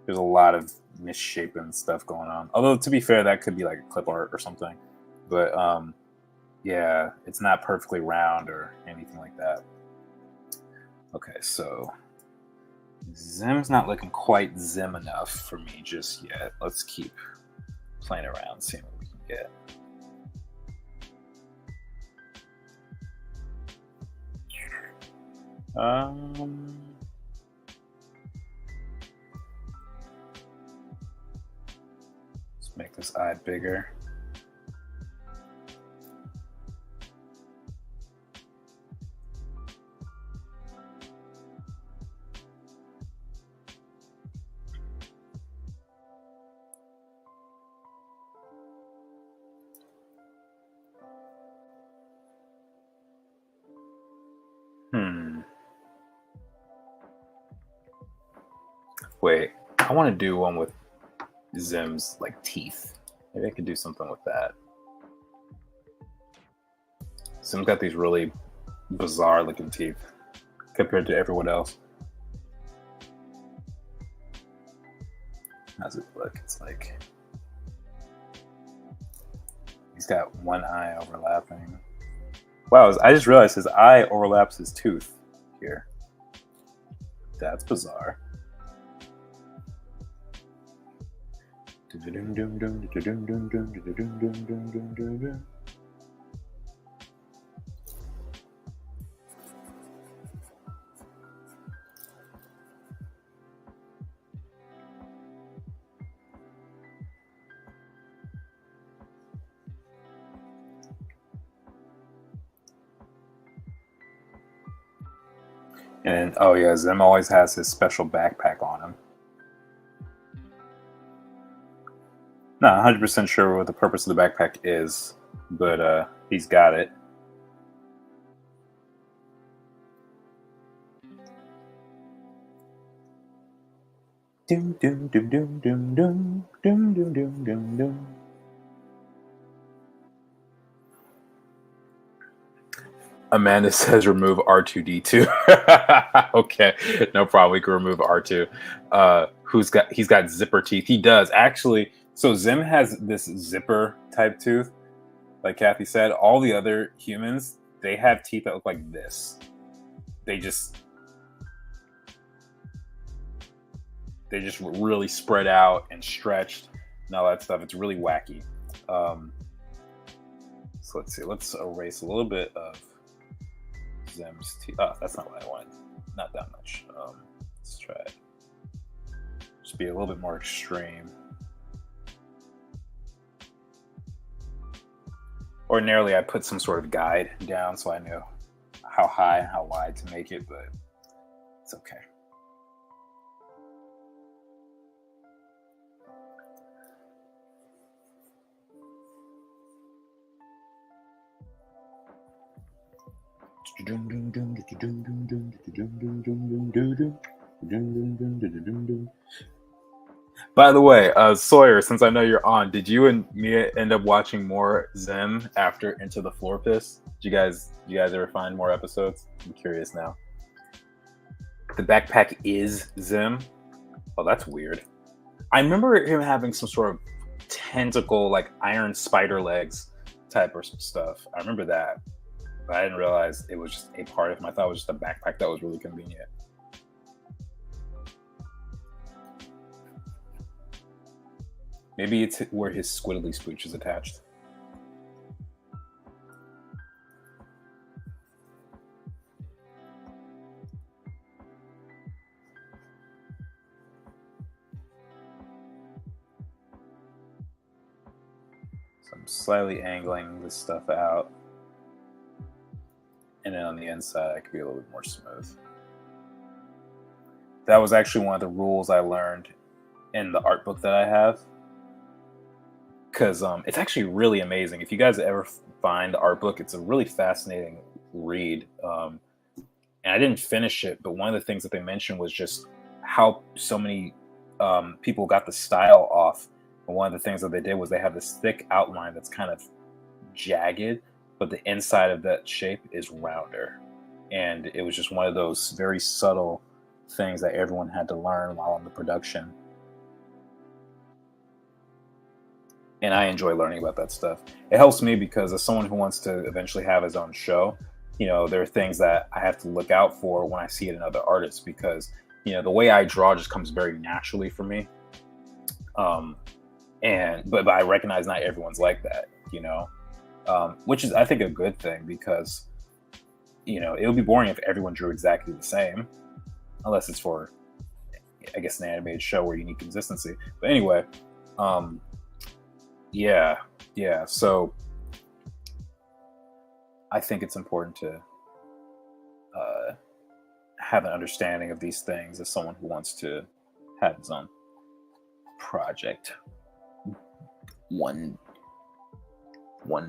There's a lot of misshapen stuff going on. Although, to be fair, that could be like a clip art or something. But yeah, it's not perfectly round or anything like that. Okay, so Zim's not looking quite Zim enough for me just yet. Let's keep playing around, seeing what we can get. Let's make this eye bigger. Wait, I want to do one with Zim's like teeth. Maybe I could do something with that. Zim's got these really bizarre looking teeth compared to everyone else. How's it look? It's like he's got one eye overlapping. Wow, I just realized his eye overlaps his tooth here. That's bizarre. And oh yeah, Zim always has his special backpack on him. Not 100% sure what the purpose of the backpack is, but he's got it. Doom doom doom doom doom doom doom doom doom doom doom. Amanda says remove R2D2. Okay, no problem. We can remove R2. He's got zipper teeth. He does actually. So Zim has this zipper type tooth, like Kathy said. All the other humans, they have teeth that look like this. They just really spread out and stretched and all that stuff. It's really wacky. So let's see. Let's erase a little bit of Zim's teeth. Oh, that's not what I wanted. Not that much. Let's try it. Just be a little bit more extreme. Ordinarily, I put some sort of guide down so I knew how high and how wide to make it, but it's okay. By the way, Sawyer, since I know you're on, did you and Mia end up watching more Zim after Into the Floor Piss? Did you guys ever find more episodes? I'm curious now. The backpack is Zim. Oh, that's weird. I remember him having some sort of tentacle, like iron spider legs type of stuff. I remember that, but I didn't realize it was just a part of him. I thought it was just a backpack that was really convenient. Maybe it's where his squiddly spooch is attached. So I'm slightly angling this stuff out. And then on the inside, I could be a little bit more smooth. That was actually one of the rules I learned in the art book that I have. Because it's actually really amazing. If you guys ever find the art book, it's a really fascinating read. And I didn't finish it, but one of the things that they mentioned was just how so many people got the style off. And one of the things that they did was they have this thick outline that's kind of jagged, but the inside of that shape is rounder. And it was just one of those very subtle things that everyone had to learn while in the production. And I enjoy learning about that stuff. It helps me because as someone who wants to eventually have his own show, there are things that I have to look out for when I see it in other artists because, the way I draw just comes very naturally for me. But I recognize not everyone's like that, which is, I think, a good thing because, it would be boring if everyone drew exactly the same, unless it's for, I guess, an animated show where you need consistency. But anyway, yeah. So I think it's important to have an understanding of these things as someone who wants to have his own project one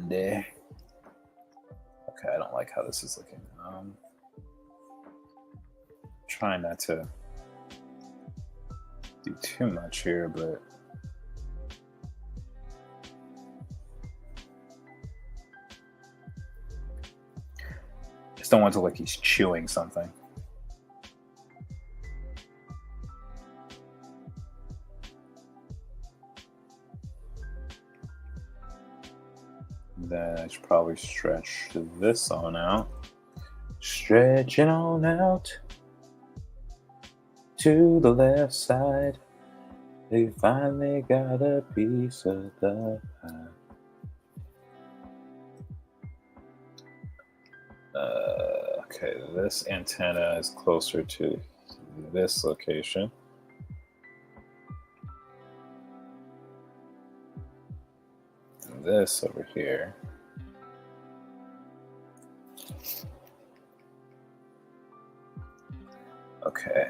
day. Okay, I don't like how this is looking. Trying not to do too much here, but just don't want to look like he's chewing something. Then I should probably stretch this on out. Stretching on out to the left side. They finally got a piece of the pie. Okay, this antenna is closer to this location. And this over here. Okay,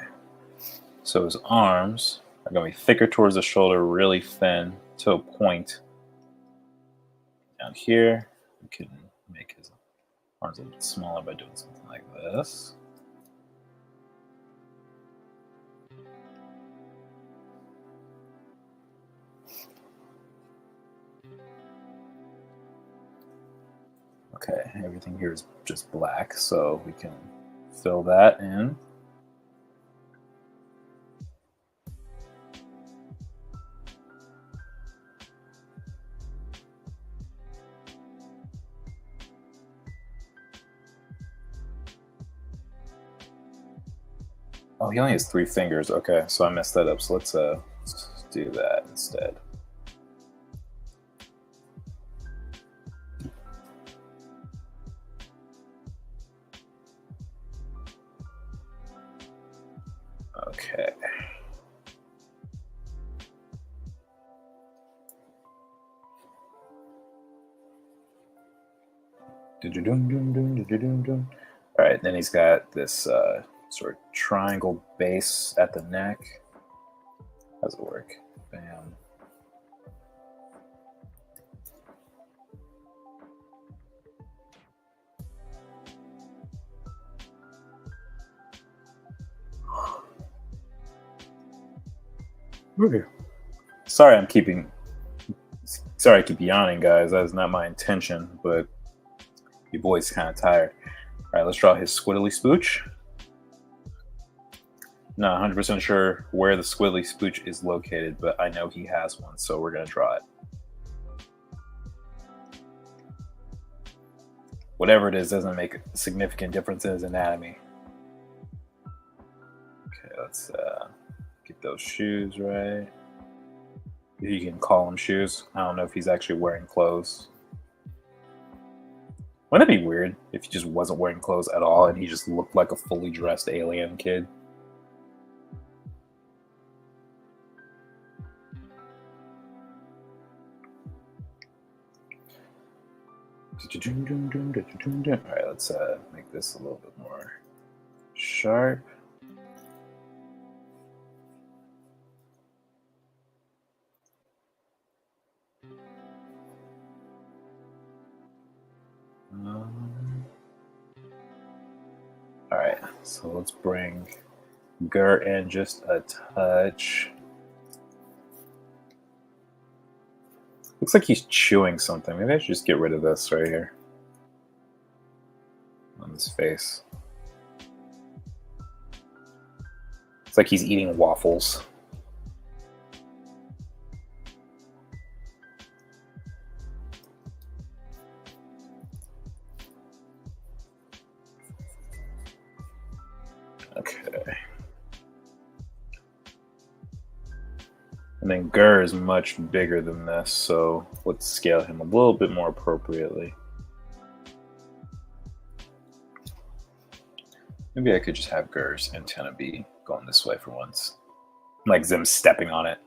so his arms are going to be thicker towards the shoulder, really thin to a point. Down here, we can make his arms a bit smaller by doing something like this. Okay, everything here is just black, so we can fill that in. Oh, he only has 3 fingers. Okay, so I messed that up. So let's do that instead. Okay. All right, then he's got this sort of triangle base at the neck. How does it work? Bam. Okay. Sorry, I keep yawning, guys. That is not my intention, but your boy's kind of tired. All right, let's draw his squiddly spooch. Not 100% sure where the squiddly spooch is located, but I know he has one, so we're going to draw it. Whatever it is doesn't make a significant difference in his anatomy. Okay, let's get those shoes right. You can call them shoes. I don't know if he's actually wearing clothes. Wouldn't it be weird if he just wasn't wearing clothes at all and he just looked like a fully dressed alien kid? All right, let's make this a little bit more sharp. All right, so let's bring Gur in just a touch. Looks like he's chewing something. Maybe I should just get rid of this right here on his face. It's like he's eating waffles. Okay. And then Gur is much bigger than this, so let's scale him a little bit more appropriately. Maybe I could just have Gur's antenna be going this way for once. Like Zim stepping on it.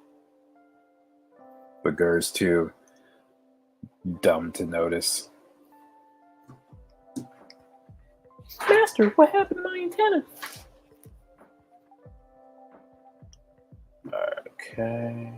But Gur's too dumb to notice. Master, what happened to my antenna? Okay.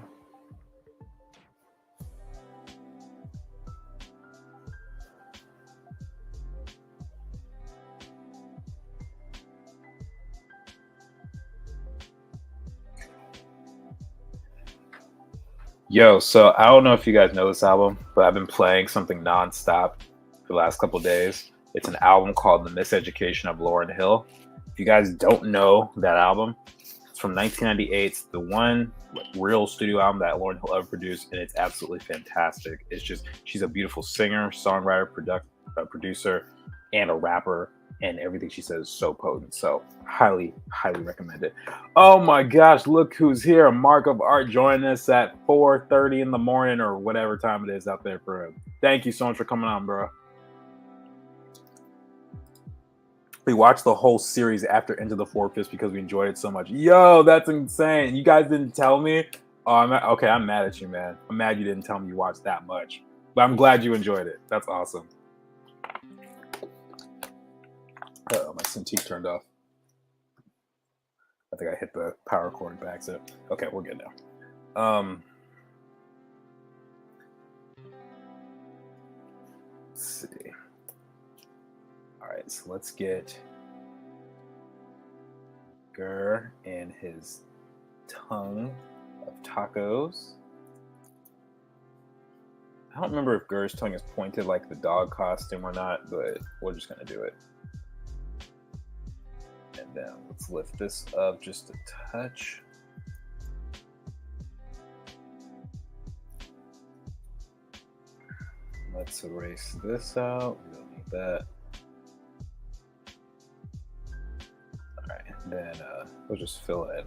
Yo, so I don't know if you guys know this album, but I've been playing something nonstop for the last couple of days. It's an album called The Miseducation of Lauryn Hill. If you guys don't know that album, it's from 1998. It's the one real studio album that Lauryn Hill ever produced, and it's absolutely fantastic. It's just, she's a beautiful singer, songwriter, producer, and a rapper, and everything she says is so potent. So highly, highly recommend it. Oh my gosh, look who's here. Mark of Art joining us at 4:30 in the morning or whatever time it is out there for him. Thank you so much for coming on, bro. We watched the whole series after Into the Four Fifths because we enjoyed it so much. Yo, that's insane. You guys didn't tell me? Oh, I'm mad at you, man. I'm mad you didn't tell me you watched that much. But I'm glad you enjoyed it. That's awesome. Oh, my Cintiq turned off. I think I hit the power cord by accident. Okay, we're good now. Let's see. All right, so let's get Gur and his tongue of tacos. I don't remember if Gur's tongue is pointed like the dog costume or not, but we're just gonna do it. And then let's lift this up just a touch. Let's erase this out. We don't need that. All right, and then we'll just fill in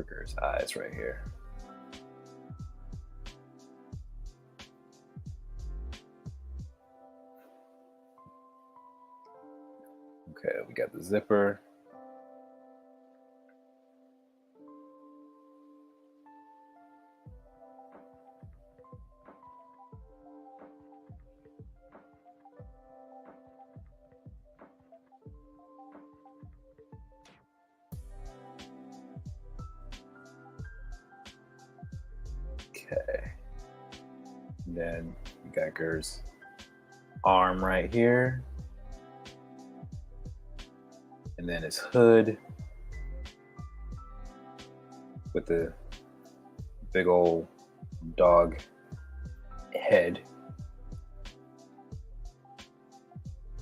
Gur's eyes right here. Okay, we got the zipper. Okay. And then we got Gur's arm right here. And then his hood. with the big old dog head,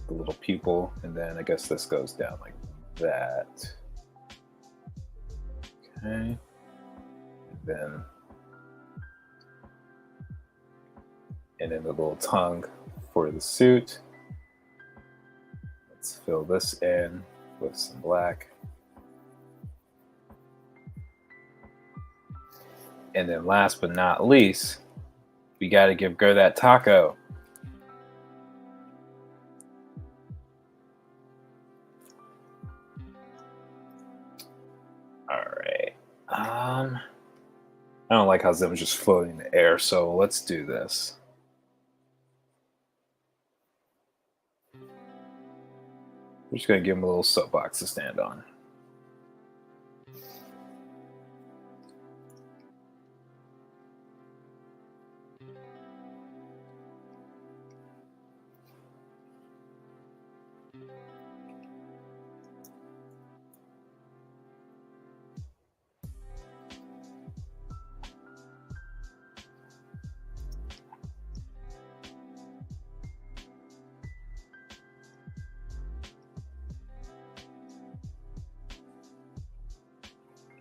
the little pupil, and then I guess this goes down like that. Okay, and then the little tongue for the suit. Let's fill this in with some black. And then last but not least, we got to give Gur that taco. All right. I don't like how Zim's just floating in the air, so let's do this. We're just going to give him a little soapbox to stand on.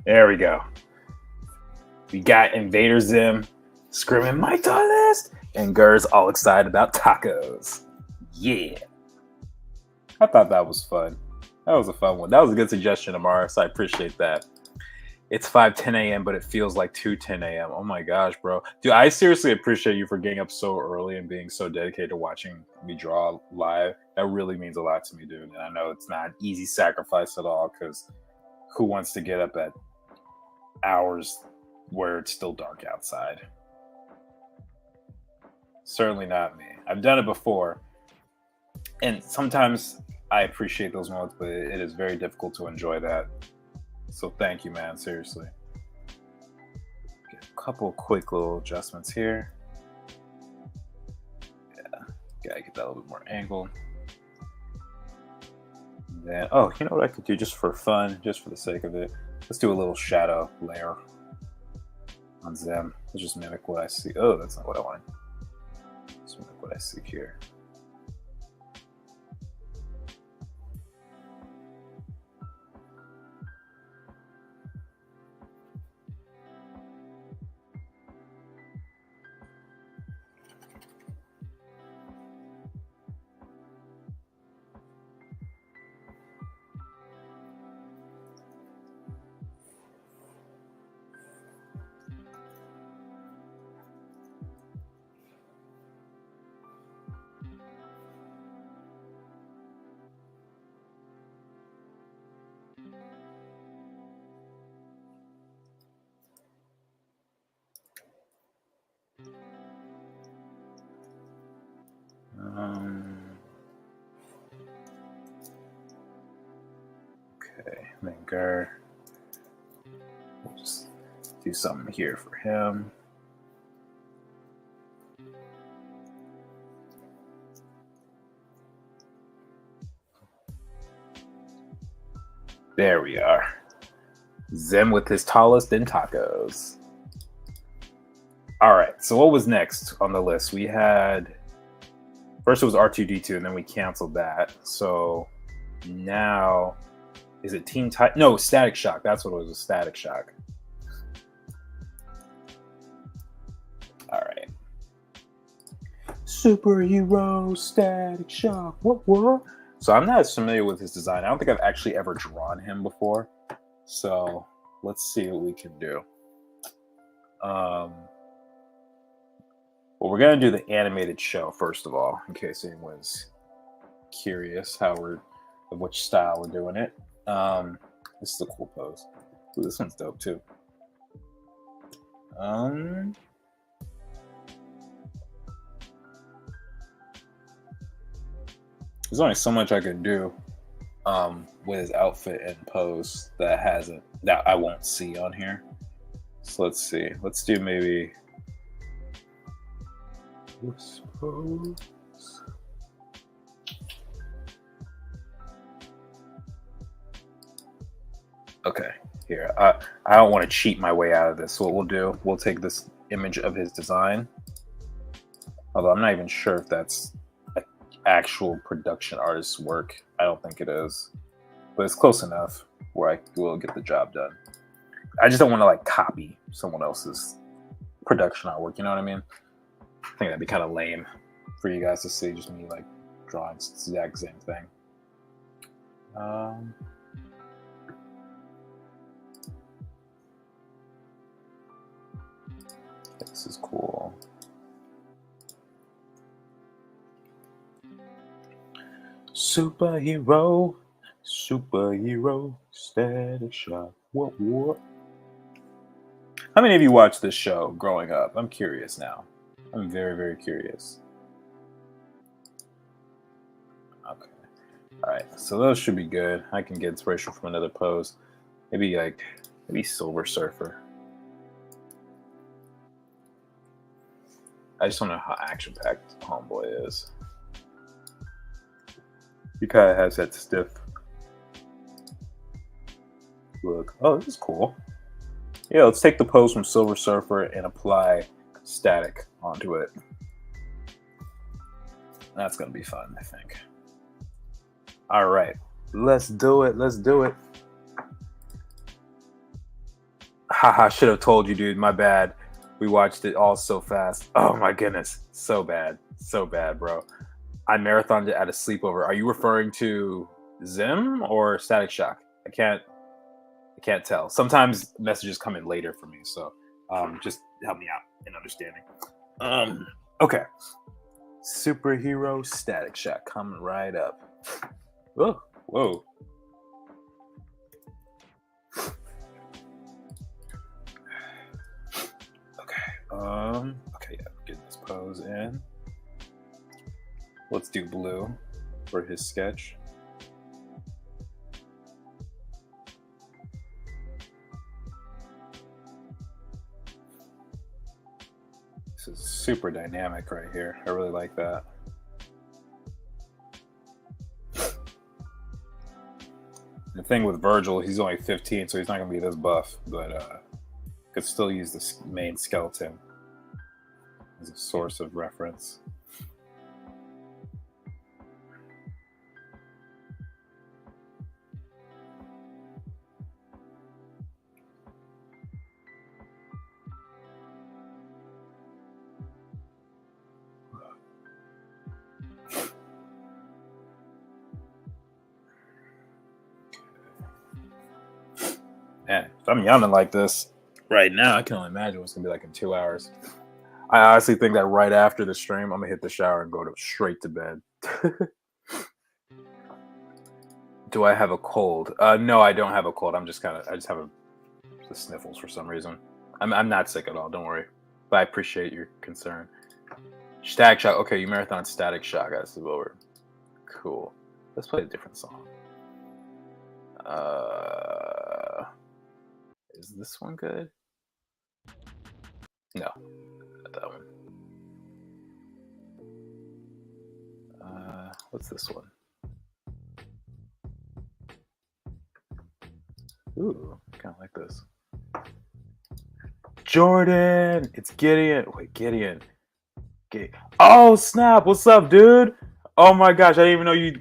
There we go. We got Invader Zim screaming, "My tallest!" And Gur's all excited about tacos. Yeah. I thought that was fun. That was a fun one. That was a good suggestion, Amara, so I appreciate that. It's 5:10 a.m., but it feels like 2:10 a.m. Oh my gosh, bro. Dude, I seriously appreciate you for getting up so early and being so dedicated to watching me draw live. That really means a lot to me, dude. And I know it's not an easy sacrifice at all, because who wants to get up at hours where it's still dark outside? Certainly not me. I've done it before, and sometimes I appreciate those moments, but it is very difficult to enjoy that. So thank you, man. Seriously. Get a couple quick little adjustments here. Yeah, gotta get that a little bit more angled. And then, oh, you know what I could do just for fun, just for the sake of it? Let's do a little shadow layer on Zim. Let's just mimic what I see. Oh, that's not what I wanted. Let's mimic what I see here. Okay, then Gur. We'll just do something here for him. There we are. Zim with his tallest in tacos. All right, so what was next on the list? We had, first it was R2-D2, and then we canceled that. So now, is it Team Titan? No, Static Shock. That's what it was, a Static Shock. All right. Superhero Static Shock. What? So I'm not as familiar with his design. I don't think I've actually ever drawn him before. So let's see what we can do. Well, we're gonna do the animated show first of all, in case anyone's curious of which style we're doing it. This is a cool pose. Ooh, this one's dope too. There's only so much I can do with his outfit and pose that I won't see on here. So let's see. Let's do maybe this pose. Okay. Here, I don't want to cheat my way out of this. So what we'll do, we'll take this image of his design. Although I'm not even sure if that's an actual production artist's work. I don't think it is. But it's close enough where I will get the job done. I just don't want to like copy someone else's production artwork. You know what I mean? I think that'd be kind of lame for you guys to see. Just me like drawing the exact same thing. This is cool. Superhero, Static Shock. What? How many of you watched this show growing up? I'm curious now. I'm very, very curious. Okay. All right. So those should be good. I can get inspiration from another pose. Maybe Silver Surfer. I just don't know how action-packed Homeboy is. He kind of has that stiff look. Oh, this is cool. Yeah, let's take the pose from Silver Surfer and apply static onto it. That's going to be fun, I think. All right. Let's do it. Haha, should have told you, dude. My bad. We watched it all so fast. Oh my goodness. So bad, bro. I marathoned it at a sleepover. Are you referring to Zim or Static Shock? I can't tell. Sometimes messages come in later for me, so just help me out in understanding. Okay. Superhero Static Shock coming right up. Whoa. Okay, yeah, get this pose in. Let's do blue for his sketch. This is super dynamic right here. I really like that. The thing with Virgil, he's only 15, so he's not going to be this buff, but could still use the main skeleton as a source of reference. Man, if I'm yawning like this right now, I can only imagine what's gonna be like in 2 hours. I honestly think that right after the stream, I'm gonna hit the shower and go straight to bed. Do I have a cold? No, I don't have a cold. I just have the sniffles for some reason. I'm not sick at all. Don't worry. But I appreciate your concern. Static Shock. Okay, you marathon Static Shock. That's the over. Cool. Let's play a different song. Is this one good? No, not that one. What's this one? Ooh, kind of like this. Jordan, it's Gideon. Wait, Gideon. Oh snap! What's up, dude? Oh my gosh, I didn't even know you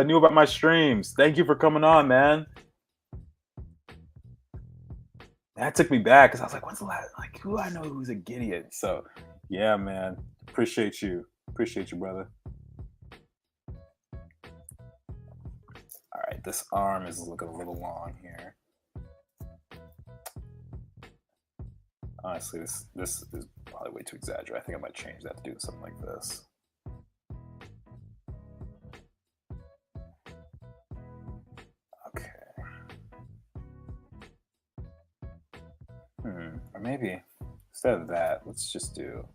knew about my streams. Thank you for coming on, man. That took me back because I was like, "What's the last? Like, who I know who's a Gideon?" So, yeah, man. Appreciate you, brother. All right, this arm is looking a little long here. Honestly, this is probably way too exaggerated. I think I might change that to do something like this. Okay. Or maybe instead of that, let's just do.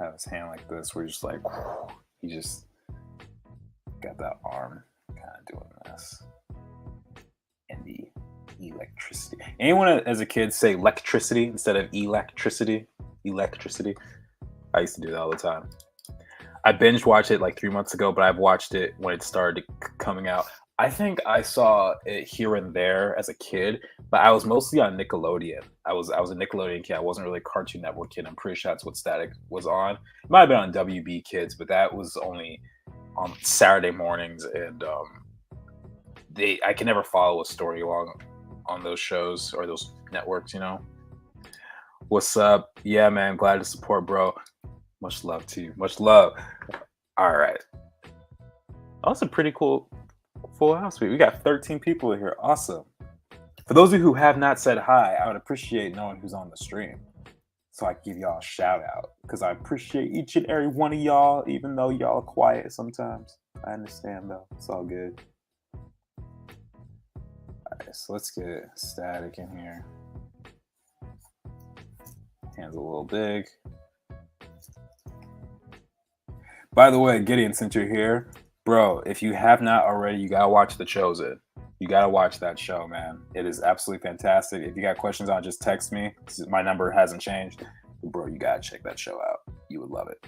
Have his hand like this, where just like he just got that arm kind of doing this. And the electricity. Anyone as a kid say electricity instead of electricity? Electricity. I used to do that all the time. I binge watched it like 3 months ago, but I've watched it when it started coming out. I think I saw it here and there as a kid, but I was mostly on Nickelodeon. I was a Nickelodeon kid. I wasn't really a Cartoon Network kid. I'm pretty sure that's what Static was on. It might have been on WB Kids, but that was only on Saturday mornings, and they I can never follow a story along on those shows or those networks. What's up? Yeah, man. Glad to support, bro. Much love to you. Much love. All right. Oh, that's a pretty cool full house. We got 13 people here. Awesome. For those of you who have not said hi, I would appreciate knowing who's on the stream, so I can give y'all a shout out, because I appreciate each and every one of y'all, even though y'all are quiet sometimes. I understand though. It's all good. All right, so let's get Static in here. Hands a little big. By the way, Gideon, since you're here, bro, if you have not already, you gotta watch The Chosen. You gotta watch that show, man. It is absolutely fantastic. If you got questions on it, just text me. My number hasn't changed. Bro, you gotta check that show out. You would love it.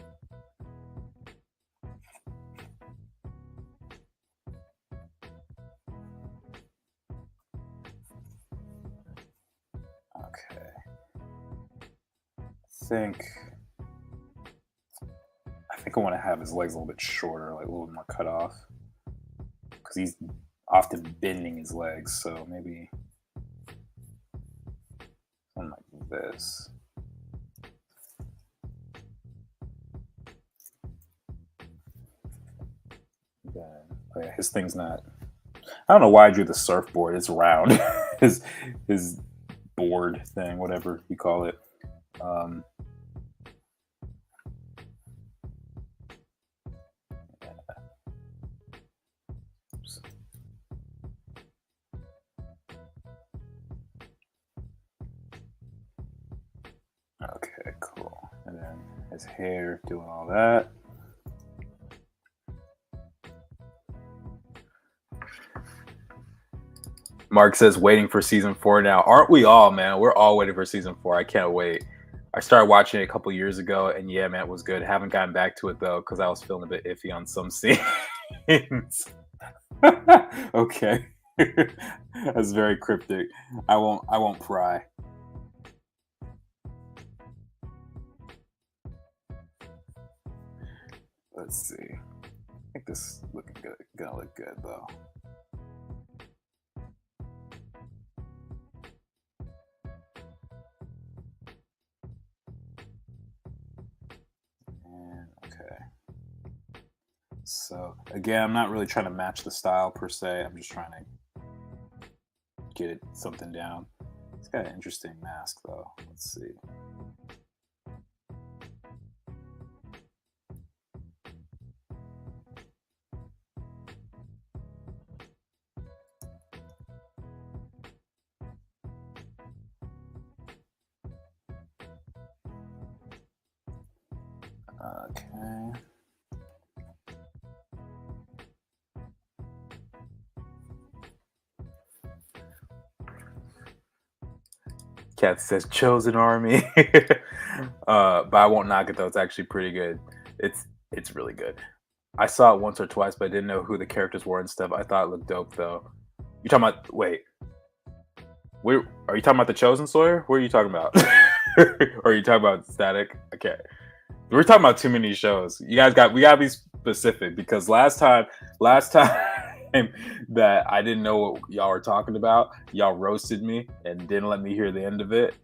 Okay. I think I want to have his legs a little bit shorter, like a little more cut off, because he's often bending his legs. So maybe something like this. Oh yeah, his thing's not. I don't know why I drew the surfboard. It's round. his board thing, whatever you call it. Okay, cool. And then his hair doing all that. Mark says waiting for season 4 now. Aren't we all, man? We're all waiting for season 4. I can't wait. I started watching it a couple years ago, and yeah, man, it was good. Haven't gotten back to it though, because I was feeling a bit iffy on some scenes. Okay. That's very cryptic. I won't pry. Let's see. I think this is looking good. Gonna look good though. And okay. So again, I'm not really trying to match the style per se. I'm just trying to get it something down. It's got an interesting mask though. Let's see. Okay. Cat says Chosen Army. But I won't knock it though. It's actually pretty good. It's really good. I saw it once or twice, but I didn't know who the characters were and stuff. I thought it looked dope though. You talking about wait. Where are you talking about The Chosen, Sawyer? What are you talking about? Or are you talking about Static? Okay. We're talking about too many shows. We gotta be specific, because last time that I didn't know what y'all were talking about, y'all roasted me and didn't let me hear the end of it.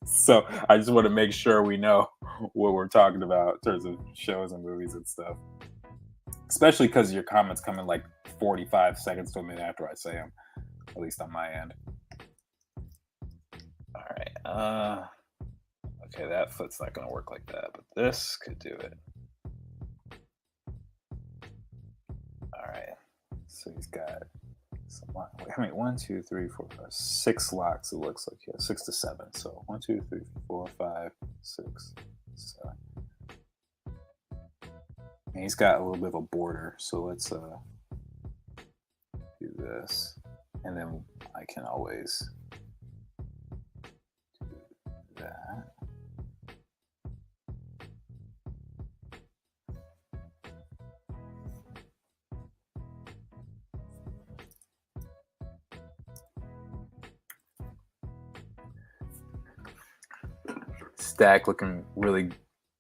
So I just want to make sure we know what we're talking about in terms of shows and movies and stuff. Especially because your comments come in like 45 seconds to a minute after I say them, at least on my end. All right. Okay, that foot's not going to work like that, but this could do it. All right. So he's got some. I mean, 1, 2, 3, 4, 5, 6 locks. It looks like, yeah, 6 to 7. So 1, 2, 3, 4, 5, 6, 7. And he's got a little bit of a border. So let's do this, and then I can always do that. stack looking really,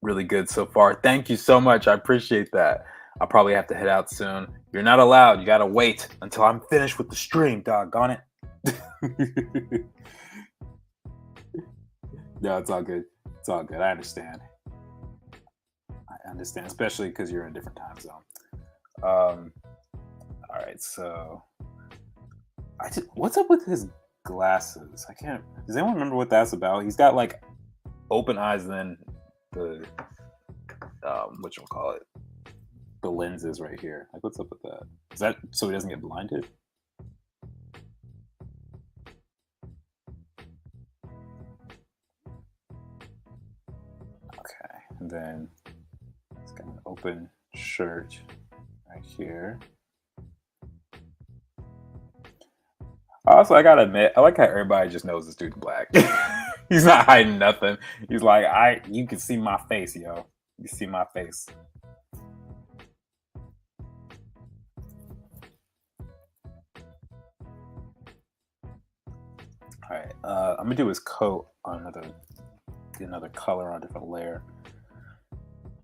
really good so far. Thank you so much. I appreciate that. I'll probably have to head out soon. You're not allowed. You gotta wait until I'm finished with the stream, doggone it. No, it's all good. It's all good. I understand. I understand, especially because you're in a different time zone. All right, so what's up with his glasses? I can't. Does anyone remember what that's about? He's got like open eyes, then the what you call it, the lenses right here. Like, what's up with that? Is that so he doesn't get blinded? Okay, and then it's got an open shirt right here. Also, I gotta admit, I like how everybody just knows this dude's black. He's not hiding nothing. He's like, you can see my face, yo. You see my face. All right, I'm gonna do his coat on another color on a different layer.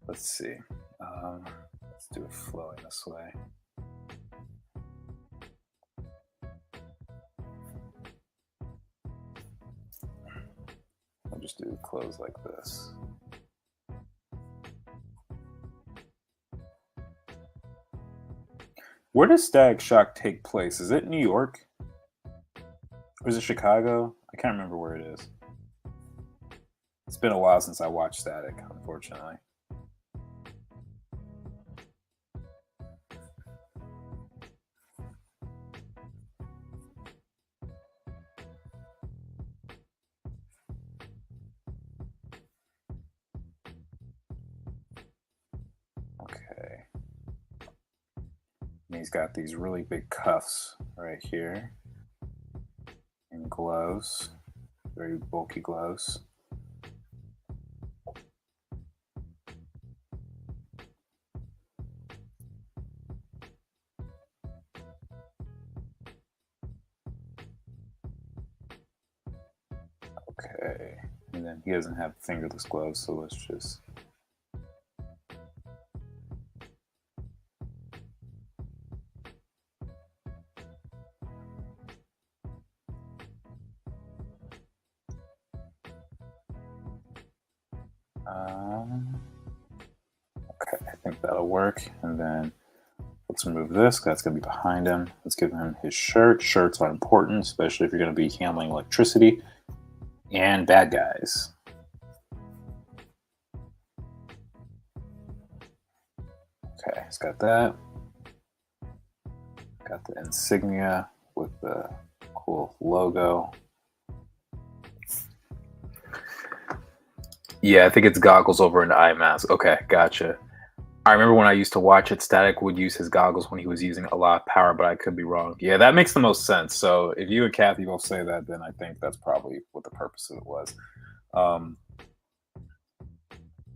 Let's see. Let's do it flowing this way. I'll just do clothes like this. Where does Static Shock take place? Is it New York? Or is it Chicago? I can't remember where it is. It's been a while since I watched Static, unfortunately. Okay. And he's got these really big cuffs right here. And gloves. Very bulky gloves. Okay, and then he doesn't have fingerless gloves, so let's just. Okay, I think that'll work. And then let's remove this. That's going to be behind him. Let's give him his shirt. Shirts are important, especially if you're going to be handling electricity and bad guys. Okay, he's got that. Got the insignia with the cool logo. Yeah, I think it's goggles over an eye mask. Okay, gotcha. I remember when I used to watch it, Static would use his goggles when he was using a lot of power, but I could be wrong. Yeah, that makes the most sense. So if you and Kathy both say that, then I think that's probably what the purpose of it was.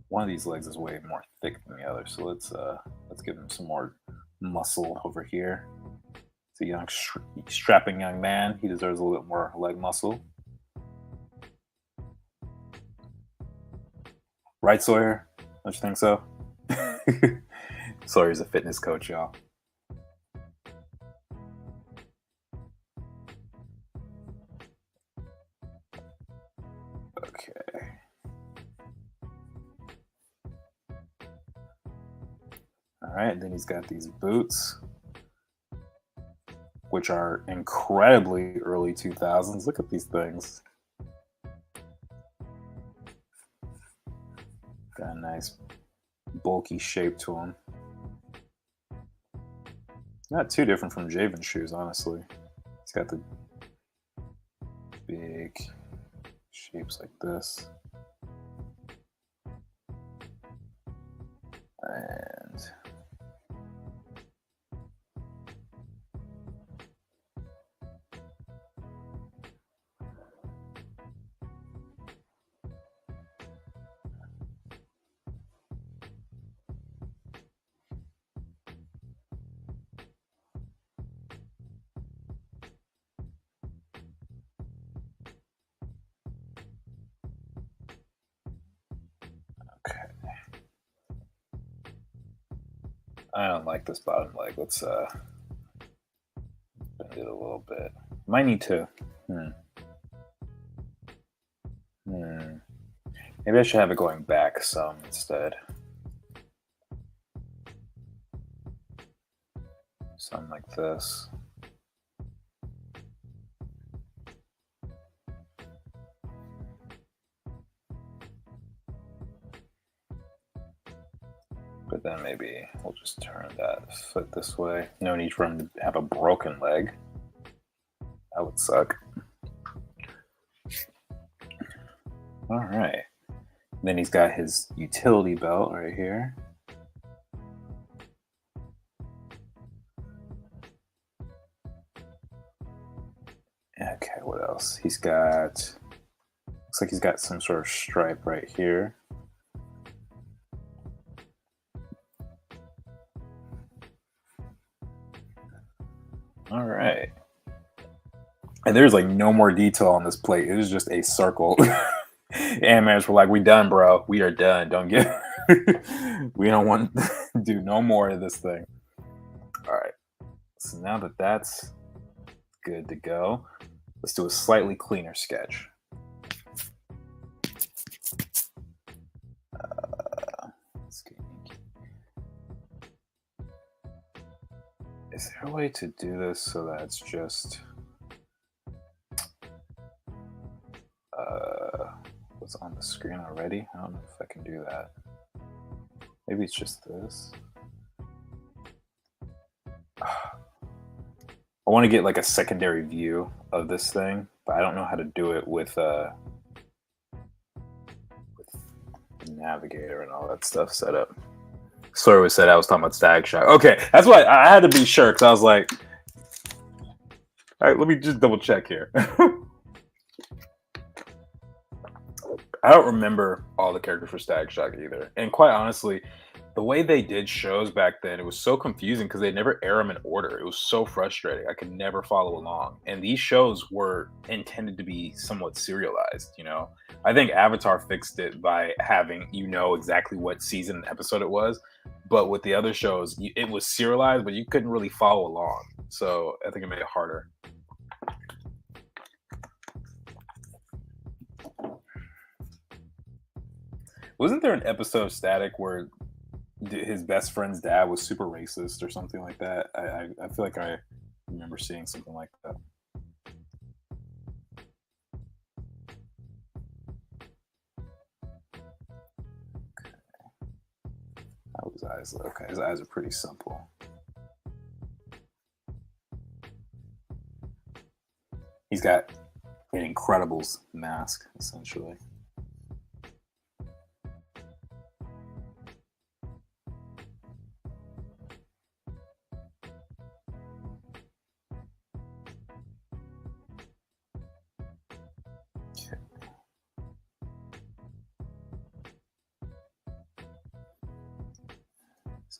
One of these legs is way more thick than the other, so let's give him some more muscle over here. It's a young, strapping young man. He deserves a little bit more leg muscle. Right, Sawyer? Don't you think so? Sawyer's a fitness coach, y'all. Okay. All right, then he's got these boots, which are incredibly early 2000s. Look at these things. Got a nice bulky shape to them. Not too different from Javen's shoes, honestly. It's got the big shapes like this. And I don't like this bottom leg. Let's bend it a little bit. Might need to. Maybe I should have it going back some instead. Something like this. But then maybe we'll just turn that foot this way. No need for him to have a broken leg. That would suck. All right. Then he's got his utility belt right here. Okay, what else? He's got, looks like he's got some sort of stripe right here. All right. And there's like no more detail on this plate. It was just a circle. Animators were like, "We done, bro. We are done. Don't get. We don't want to do no more of this thing." All right. So now that that's good to go, let's do a slightly cleaner sketch. Is there a way to do this so that it's just what's on the screen already? I don't know if I can do that. Maybe it's just this. I want to get like a secondary view of this thing, but I don't know how to do it with the navigator and all that stuff set up. Sorry, we said I was talking about Static Shock. Okay, that's why I had to be sure, because I was like, all right, let me just double check here. I don't remember all the characters for Static Shock either. And quite honestly, the way they did shows back then, it was so confusing because they never air them in order. It was so frustrating. I could never follow along. And these shows were intended to be somewhat serialized, you know? I think Avatar fixed it by having, you know, exactly what season and episode it was. But with the other shows, it was serialized, but you couldn't really follow along. So I think it made it harder. Wasn't there an episode of Static where his best friend's dad was super racist or something like that? I feel like I remember seeing something like that. Okay. How his eyes look? Okay, his eyes are pretty simple. He's got an Incredibles mask, essentially.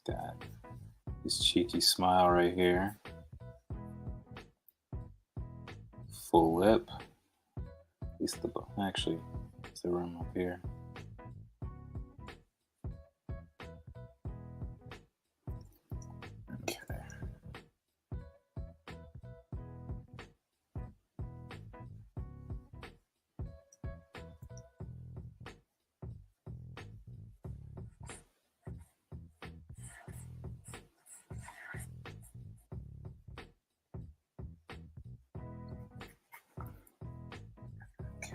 Got his cheeky smile right here. Full lip. At least actually, it's the room up here. Okay.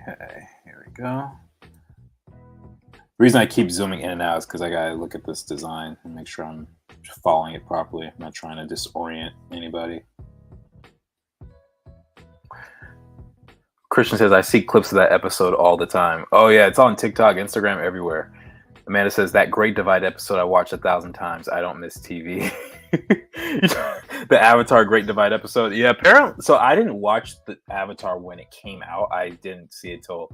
Okay, here we go. The reason I keep zooming in and out is because I gotta look at this design and make sure I'm following it properly. I'm not trying to disorient anybody. Christian says, I see clips of that episode all the time. Oh yeah, it's on TikTok, Instagram, everywhere. Amanda says, that Great Divide episode I watched 1,000 times. I don't miss TV. The Avatar Great Divide episode. Yeah, apparently. So I didn't watch the Avatar when it came out. I didn't see it till,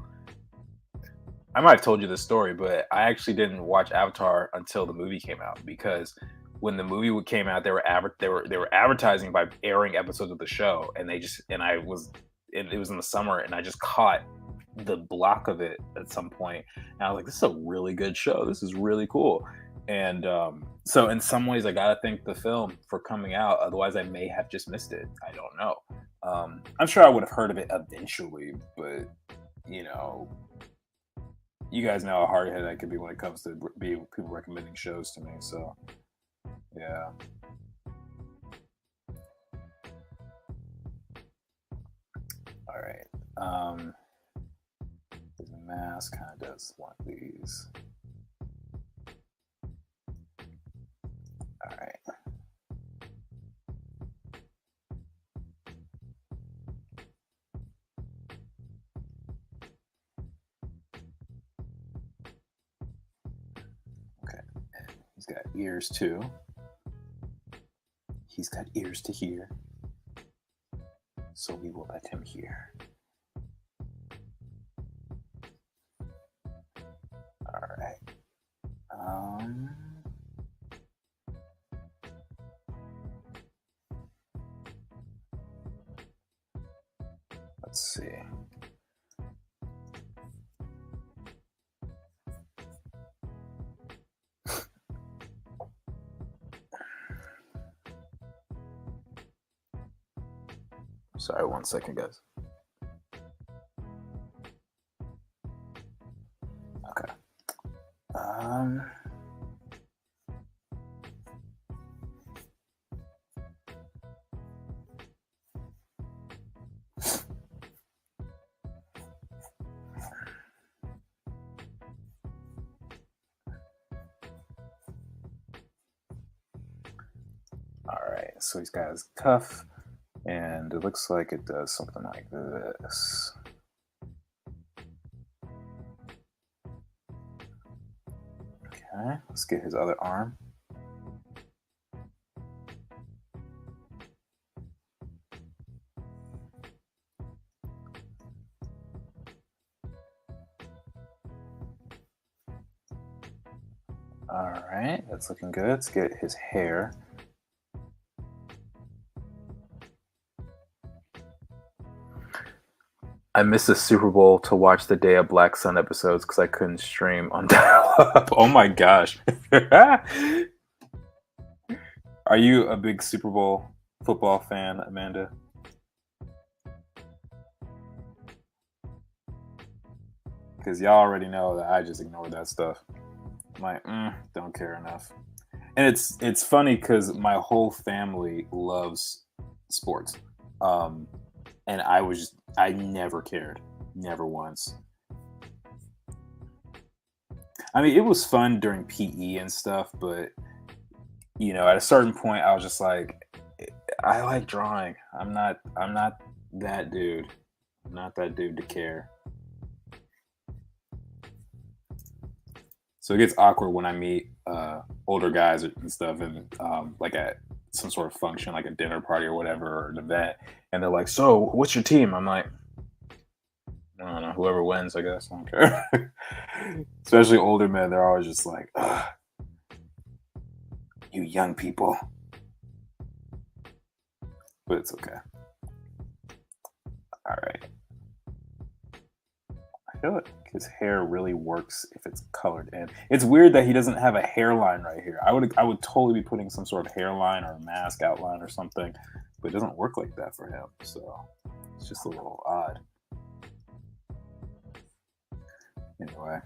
I might have told you the story, but I actually didn't watch Avatar until the movie came out, because when the movie came out, they were advertising by airing episodes of the show, and it was in the summer, and I just caught the block of it at some point, and I was like, this is a really good show. This is really cool. And so in some ways I gotta thank the film for coming out, otherwise I may have just missed it. I don't know. I'm sure I would have heard of it eventually, but you know, you guys know how hard headed I could be when it comes to people recommending shows to me. So yeah. All right. The mask kind of does one of these. All right. Okay. And he's got ears too. He's got ears to hear. So we will let him hear. All right. Let's see. Sorry, 1 second, guys. Okay. All right, so he's got his cuff, and it looks like it does something like this. Okay, let's get his other arm. All right, that's looking good. Let's get his hair. I missed the Super Bowl to watch the Day of Black Sun episodes because I couldn't stream on dial-up. Oh my gosh. Are you a big Super Bowl football fan, Amanda? Because y'all already know that I just ignore that stuff. I'm like, don't care enough. And it's funny because my whole family loves sports. And I never cared. Never once. I mean, it was fun during PE and stuff, but you know, at a certain point I was just like, I like drawing. I'm not that dude. I'm not that dude to care. So it gets awkward when I meet older guys and stuff, and like at some sort of function, like a dinner party or whatever, or an event, and they're like, "So, what's your team?" I'm like, "I don't know. Whoever wins, I guess. I don't care." Especially older men, they're always just like, "Ugh, you young people," but it's okay. All right. I feel like his hair really works if it's colored in. It's weird that he doesn't have a hairline right here. I would totally be putting some sort of hairline or a mask outline or something, but it doesn't work like that for him. So it's just a little odd. Anyway.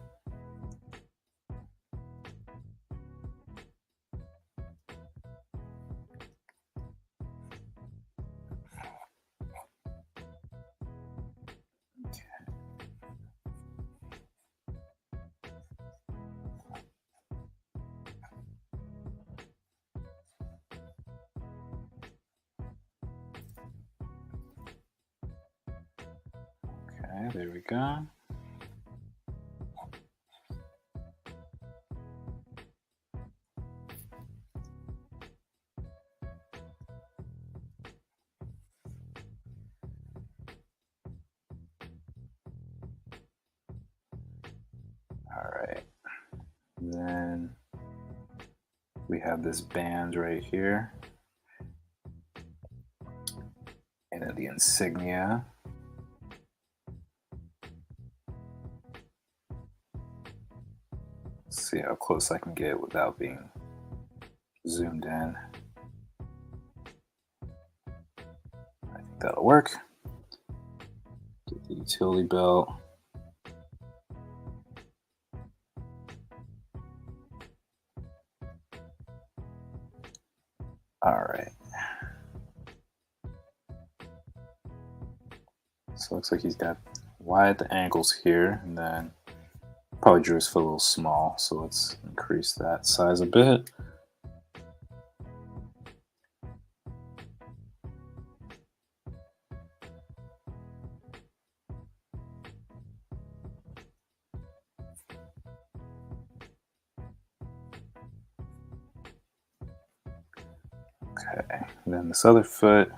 Okay, there we go. All right. Then we have this band right here. And then the insignia. Let's See how close I can get without being zoomed in. I think that'll work. Get the utility belt. All right. So it looks like he's got wide at the ankles here, and then probably drew his foot a little small, so let's increase that size a bit. Okay, and then this other foot.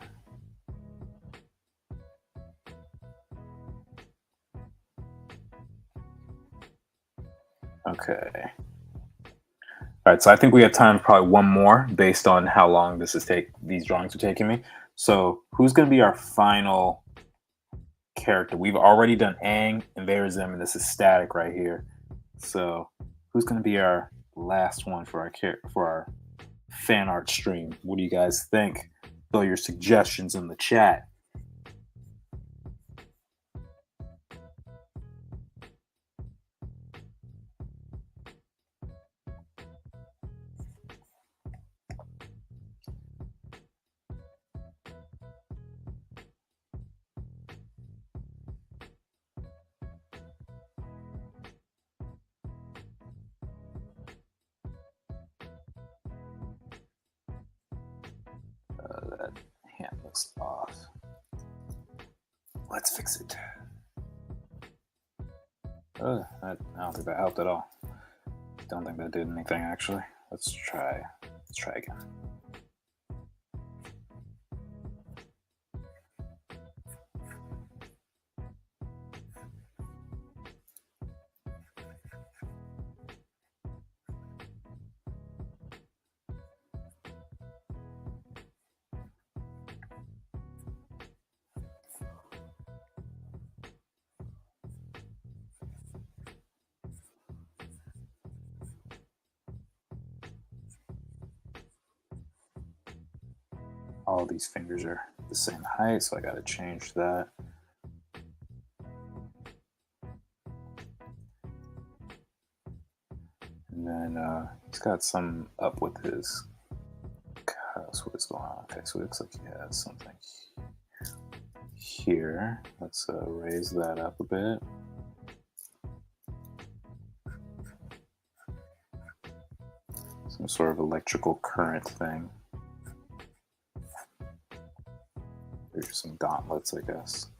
Okay. All right, so I think we have time for probably one more based on how long these drawings are taking me. So who's going to be our final character? We've already done Aang, and there's them, and this is static right here. So who's going to be our last one for our fan art stream? What do you guys think? Throw your suggestions in the chat. That hand looks off. Let's fix it. I don't think that helped at all. Don't think that did anything actually. Let's try again. All these fingers are the same height, so I got to change that. And then he's got some up with his cuffs. What is going on? Okay, so it looks like he has something here. Let's raise that up a bit. Some sort of electrical current thing. There's some gauntlets, I guess.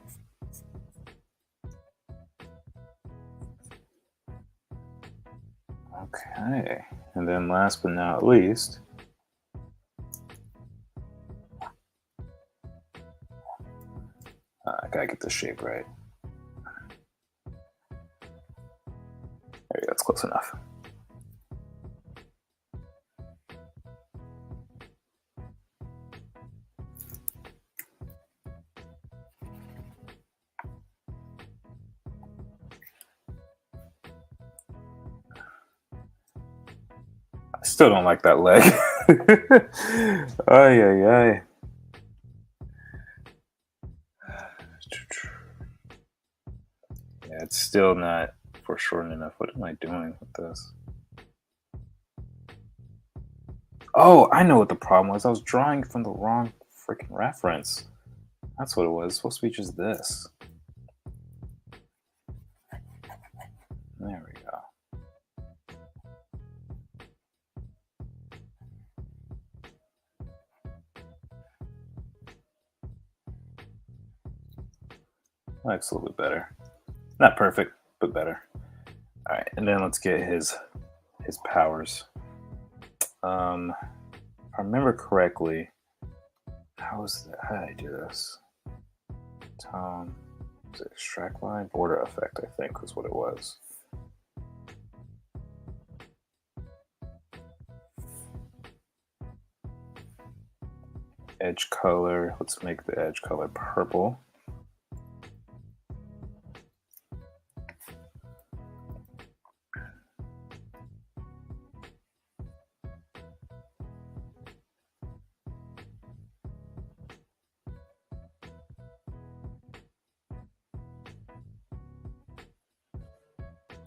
Okay, and then last but not least, I gotta get the shape right. There you go, that's close enough. I still don't like that leg. Ay, ay, ay. Yeah, it's still not foreshortened enough. What am I doing with this? Oh, I know what the problem was. I was drawing from the wrong freaking reference. That's what it was. It's supposed to be just this. There we go. That's a little bit better. Not perfect, but better. All right, and then let's get his powers. If I remember correctly, how did I do this? Tone, was it extract line? Border effect, I think, was what it was. Edge color, let's make the edge color purple.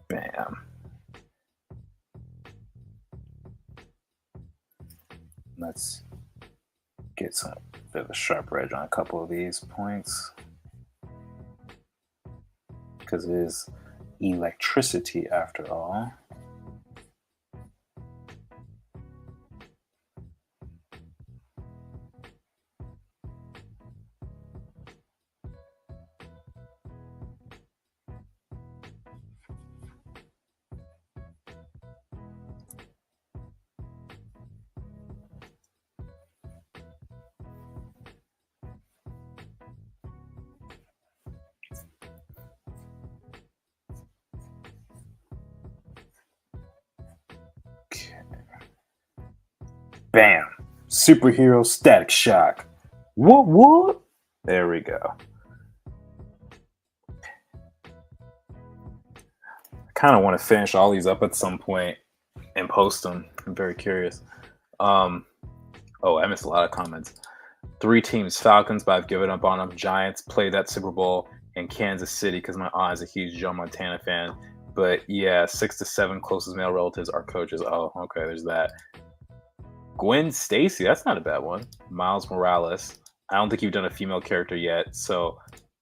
Bam. Let's get some bit of a sharper edge on a couple of these points. Because it is electricity after all. Bam! Superhero Static Shock. What? There we go. I kind of want to finish all these up at some point and post them. I'm very curious. Oh, I missed a lot of comments. 3 teams: Falcons, but I've given up on them. Giants played that Super Bowl in Kansas City because my aunt is a huge Joe Montana fan. But yeah, 6 to 7 closest male relatives are coaches. Oh, okay, there's that. Gwen Stacy, that's not a bad one. Miles Morales. I don't think you've done a female character yet, so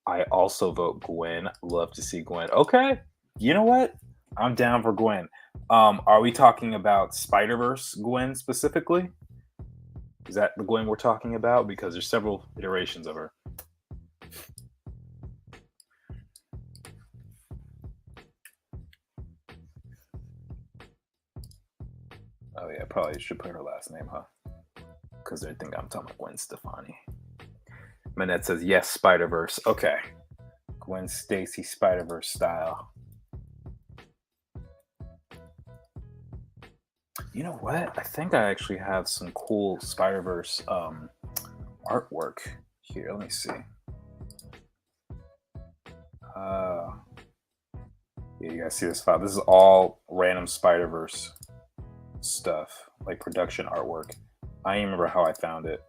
I also vote Gwen. Love to see Gwen. Okay, you know what? I'm down for Gwen. Are we talking about Spider-Verse Gwen specifically? Is that the Gwen we're talking about? Because there's several iterations of her. Oh yeah, probably should put her last name, huh? Because they think I'm talking about Gwen Stefani. Manette says, yes, Spider-Verse. Okay. Gwen Stacy Spider-Verse style. You know what? I think I actually have some cool Spider-Verse artwork here. Let me see. Yeah, you guys see this file. This is all random Spider-Verse stuff, like production artwork. I don't even remember how I found it.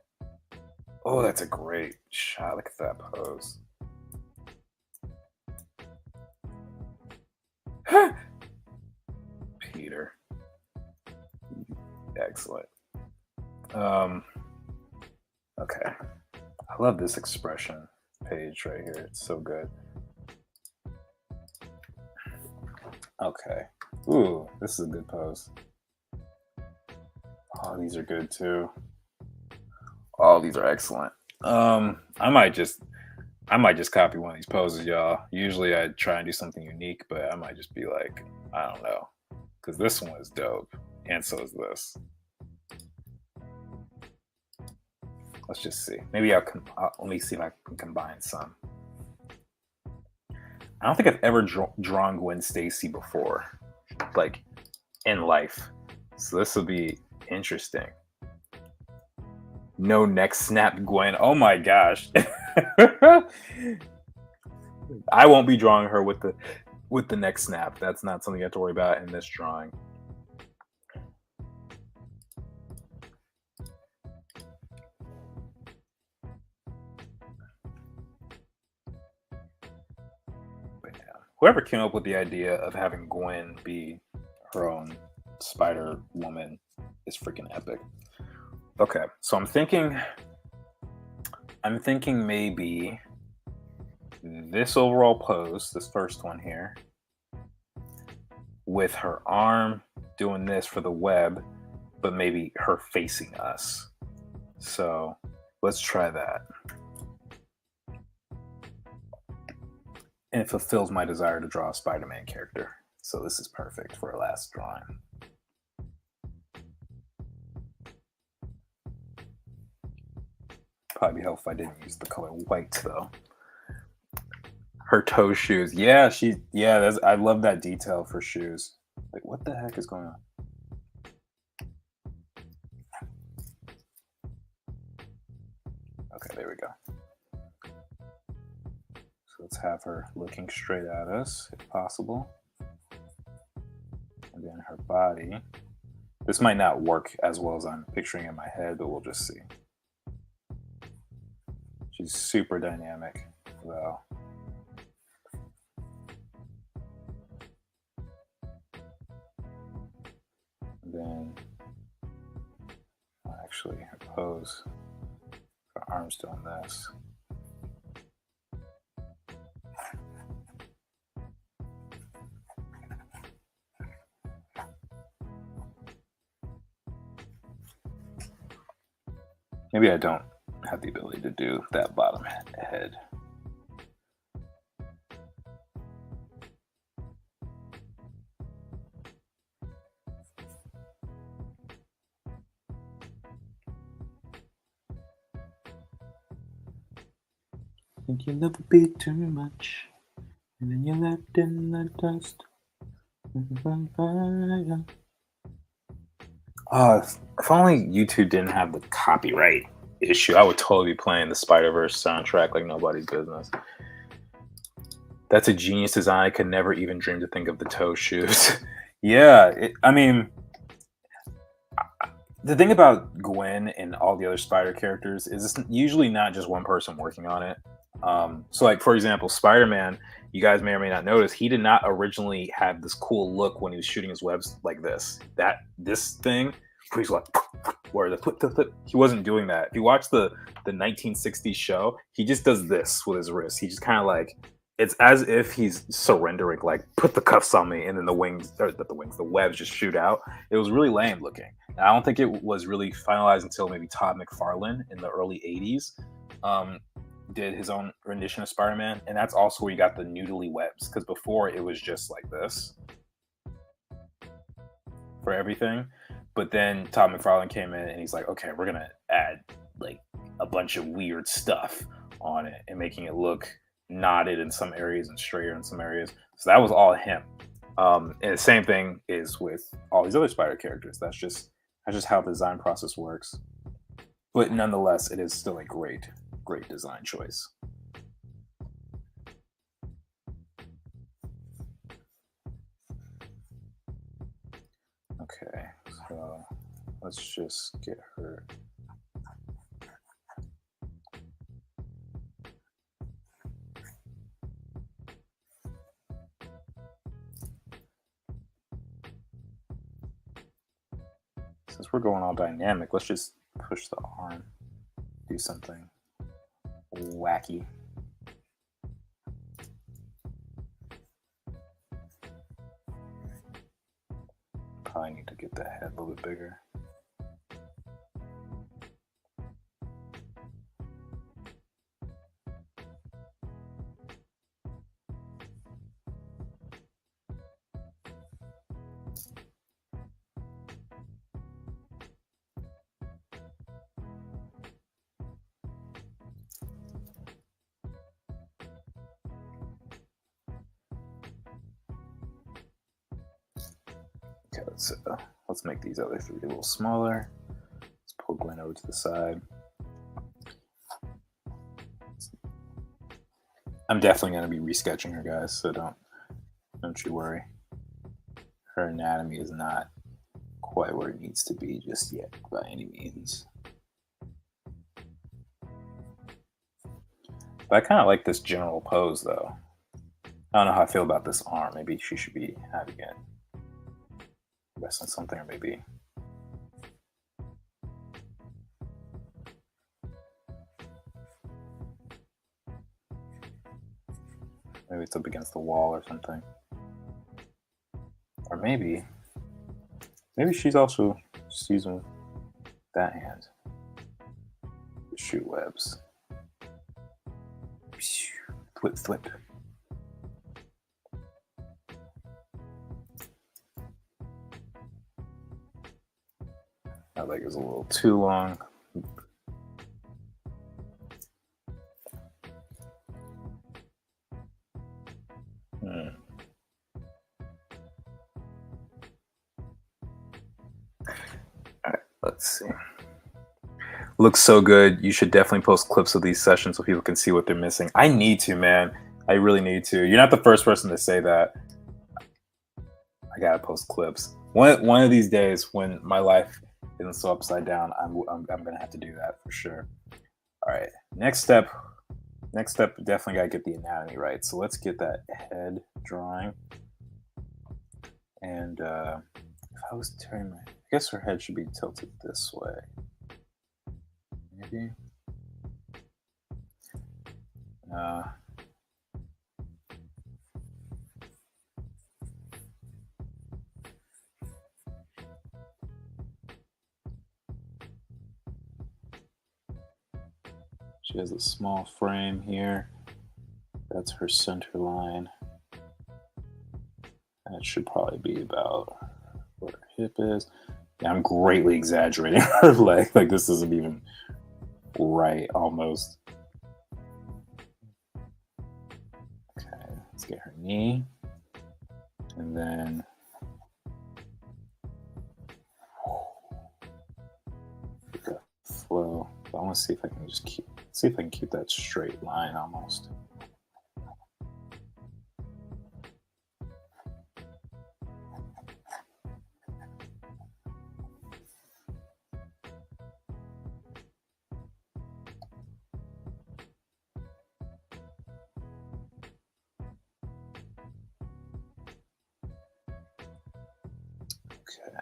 Oh, that's a great shot. Look at that pose. Peter. Excellent. Okay. I love this expression page right here. It's so good. Okay. Ooh, this is a good pose. Oh, these are good too. Oh, these are excellent. I might just copy one of these poses, y'all. Usually I try and do something unique, but I might just be like, I don't know. Because this one is dope. And so is this. Let's just see. Maybe let me see if I can combine some. I don't think I've ever drawn Gwen Stacy before, like in life. So this will be interesting. No neck snap Gwen. Oh my gosh. I won't be drawing her with the neck snap. That's not something you have to worry about in this drawing. Whoever came up with the idea of having Gwen be her own Spider Woman is freaking epic. Okay, so I'm thinking maybe this overall pose, this first one here, with her arm doing this for the web, but maybe her facing us. So let's try that. And it fulfills my desire to draw a Spider-Man character. So this is perfect for a last drawing. Probably help if I didn't use the color white though. Her toe shoes. Yeah, I love that detail for shoes. Wait, what the heck is going on? Okay, there we go. So let's have her looking straight at us, if possible. And then her body. This might not work as well as I'm picturing in my head, but we'll just see. She's super dynamic, though. then actually pose for arms doing this. Maybe I don't have the ability to do that bottom head. Think you love a bit too much, and then you left in the dust. If only YouTube didn't have the copyright issue, I would totally be playing the Spider-Verse soundtrack like nobody's business. That's a genius design. I could never even dream to think of the toe shoes. Yeah, I mean, the thing about Gwen and all the other Spider characters is it's usually not just one person working on it. So, like, for example, Spider-Man, you guys may or may not notice, he did not originally have this cool look when he was shooting his webs like this. This thing, he's like, where the flip. He wasn't doing that. If you watch the 1960s show, he just does this with his wrist. He just kind of like, it's as if he's surrendering, like, put the cuffs on me, and then the webs just shoot out. It was really lame looking. And I don't think it was really finalized until maybe Todd McFarlane in the early 80s. Did his own rendition of Spider-Man, and that's also where you got the noodly webs, because before it was just like this for everything. But then Todd McFarlane came in and he's like, okay, we're gonna add like a bunch of weird stuff on it and making it look knotted in some areas and straighter in some areas. So that was all him. And the same thing is with all these other Spider characters. That's just how the design process works. But nonetheless, it is still a great design choice. Okay, so let's just get her. Since we're going all dynamic, let's just push the arm, do something wacky. Probably need to get the head a little bit bigger. Okay, let's make these other three a little smaller. Let's pull Gwen over to the side. I'm definitely going to be resketching her, guys, so don't you worry. Her anatomy is not quite where it needs to be just yet, by any means. But I kind of like this general pose, though. I don't know how I feel about this arm. Maybe she should be having it rest on something, or maybe it's up against the wall or something. Or maybe she's also just using that hand to shoot webs. Flip. That leg is a little too long. Alright, let's see. Looks so good. You should definitely post clips of these sessions so people can see what they're missing. I need to, man. I really need to. You're not the first person to say that. I gotta post clips. One of these days, when my life isn't so upside down, I'm gonna have to do that for sure. All right, next step, definitely gotta get the anatomy right. So let's get that head drawing. And if I was turning my guess her head should be tilted this way. Maybe. She has a small frame here. That's her center line. That should probably be about what her hip is. Yeah, I'm greatly exaggerating her leg. Like, this isn't even right, almost. Okay, let's get her knee. And then the flow. I want to see if I can just keep that straight line almost. Okay.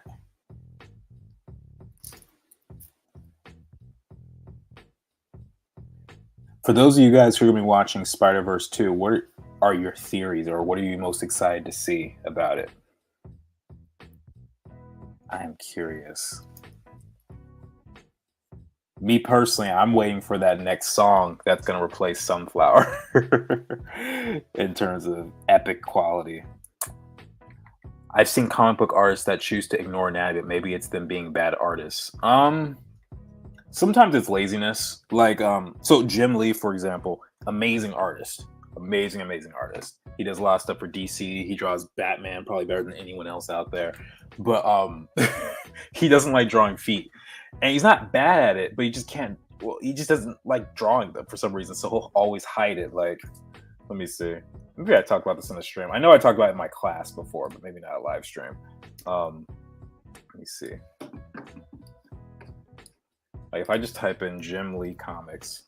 For those of you guys who are going to be watching Spider-Verse 2, what are your theories, or what are you most excited to see about it? I am curious. Me personally, I'm waiting for that next song that's going to replace Sunflower in terms of epic quality. I've seen comic book artists that choose to ignore anatomy, but maybe it's them being bad artists. Sometimes it's laziness. Like, so Jim Lee, for example, amazing artist. Amazing artist. He does a lot of stuff for DC. He draws Batman probably better than anyone else out there. But he doesn't like drawing feet. And he's not bad at it, but he just can't. Well, he just doesn't like drawing them for some reason. So he'll always hide it. Like, let me see. Maybe I talked about this in the stream. I know I talked about it in my class before, but maybe not a live stream. Let me see. Like, if I just type in Jim Lee comics,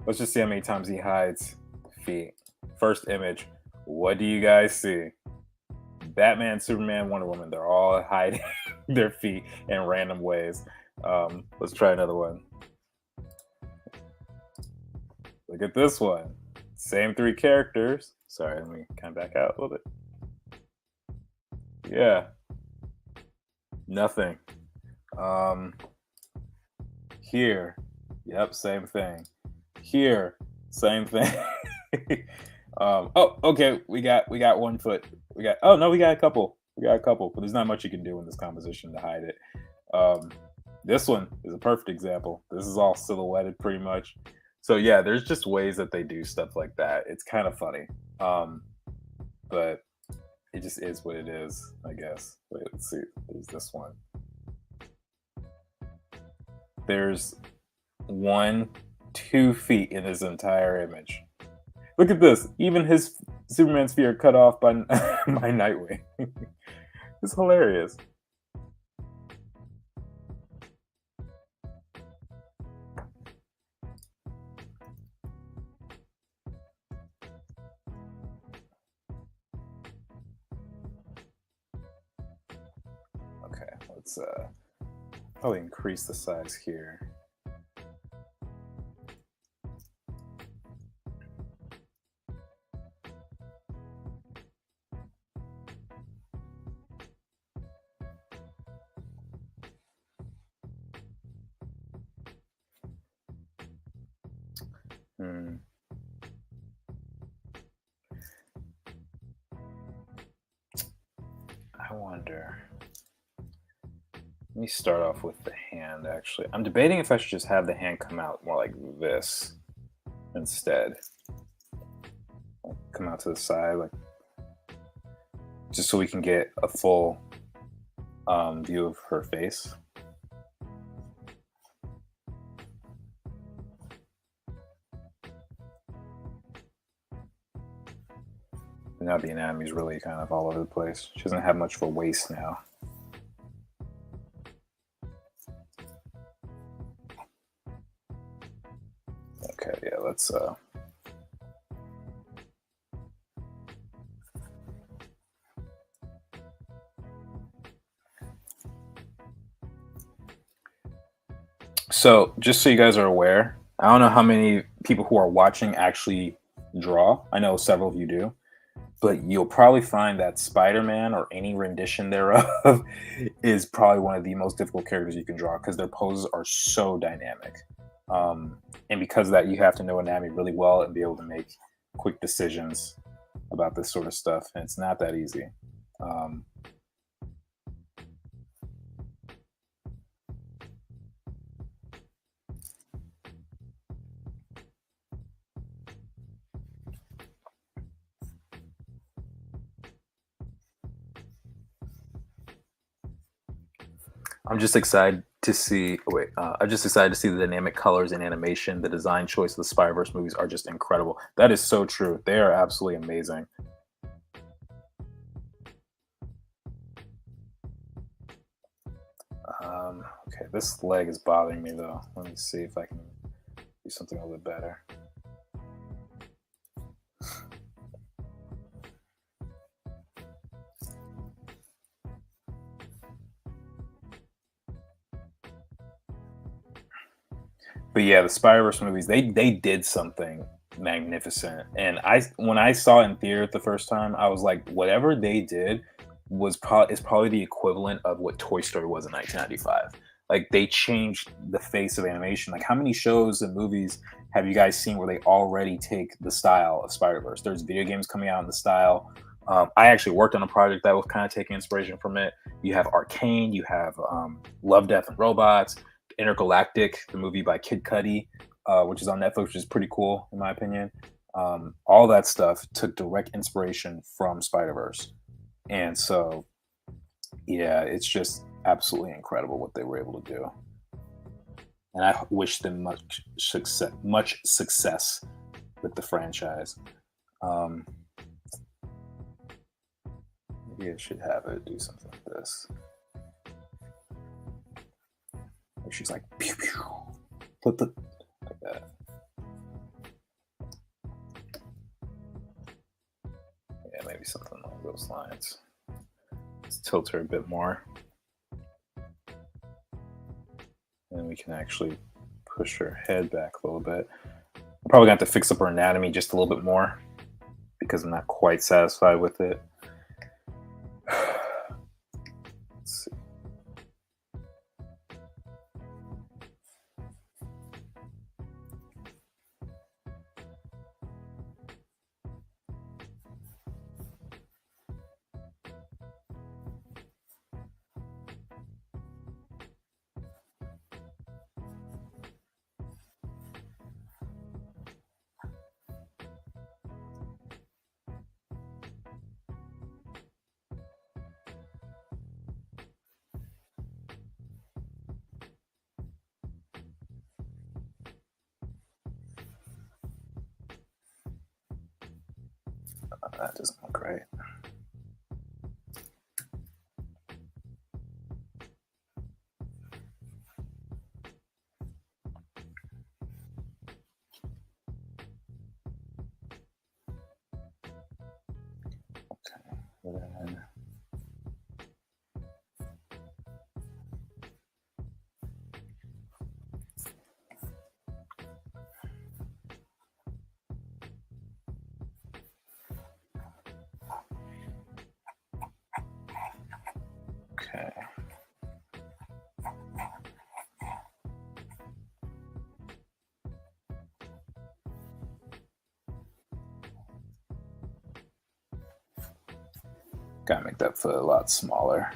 let's just see how many times he hides feet. First image. What do you guys see? Batman, Superman, Wonder Woman. They're all hiding their feet in random ways. Let's try another one. Look at this one. Same three characters. Sorry, let me kind of back out a little bit. Yeah. Nothing. Here. Yep, same thing. Here, same thing. Oh, okay. We got 1 foot. We got a couple. But there's not much you can do in this composition to hide it. This one is a perfect example. This is all silhouetted pretty much. So yeah, there's just ways that they do stuff like that. It's kind of funny. But it just is what it is, I guess. Wait, let's see. There's this one. There's 2 feet in his entire image. Look at this. Even his Superman's feet are cut off by Nightwing. It's hilarious. Okay, let's probably increase the size here. I wonder. Let me start off with the hand, actually. I'm debating if I should just have the hand come out more like this instead. Come out to the side, like, just so we can get a full view of her face. Now the anatomy is really kind of all over the place. She doesn't have much of a waist now. Okay, yeah, let's So, just so you guys are aware, I don't know how many people who are watching actually draw. I know several of you do, but you'll probably find that Spider-Man or any rendition thereof is probably one of the most difficult characters you can draw because their poses are so dynamic. Um, and because of that, you have to know anatomy really well and be able to make quick decisions about this sort of stuff. And it's not that easy. Um, I'm just excited to see. Wait, I'm just excited to see the dynamic colors and animation. The design choice of the Spider-Verse movies are just incredible. That is so true. They are absolutely amazing. Okay, this leg is bothering me though. Let me see if I can do something a little bit better. But yeah, the Spider-Verse movies, they did something magnificent. And I when I saw it in theater the first time, I was like, whatever they did is probably the equivalent of what Toy Story was in 1995. Like they changed the face of animation. Like how many shows and movies have you guys seen where they already take the style of Spider-Verse? There's video games coming out in the style. I actually worked on a project that was kind of taking inspiration from it. You have Arcane, you have Love, Death, and Robots, Intergalactic, the movie by Kid Cudi, which is on Netflix, which is pretty cool in my opinion. All that stuff took direct inspiration from Spider Verse, and so yeah, it's just absolutely incredible what they were able to do. And I wish them much success with the franchise. Um, Maybe I should have it do something like this. Where she's like, pew pew, put the like that. Yeah, maybe something along those lines. Let's tilt her a bit more. And we can actually push her head back a little bit. I'm probably gonna have to fix up her anatomy just a little bit more because I'm not quite satisfied with it. Let's see. That doesn't look right. Then okay. Gotta make that foot a lot smaller.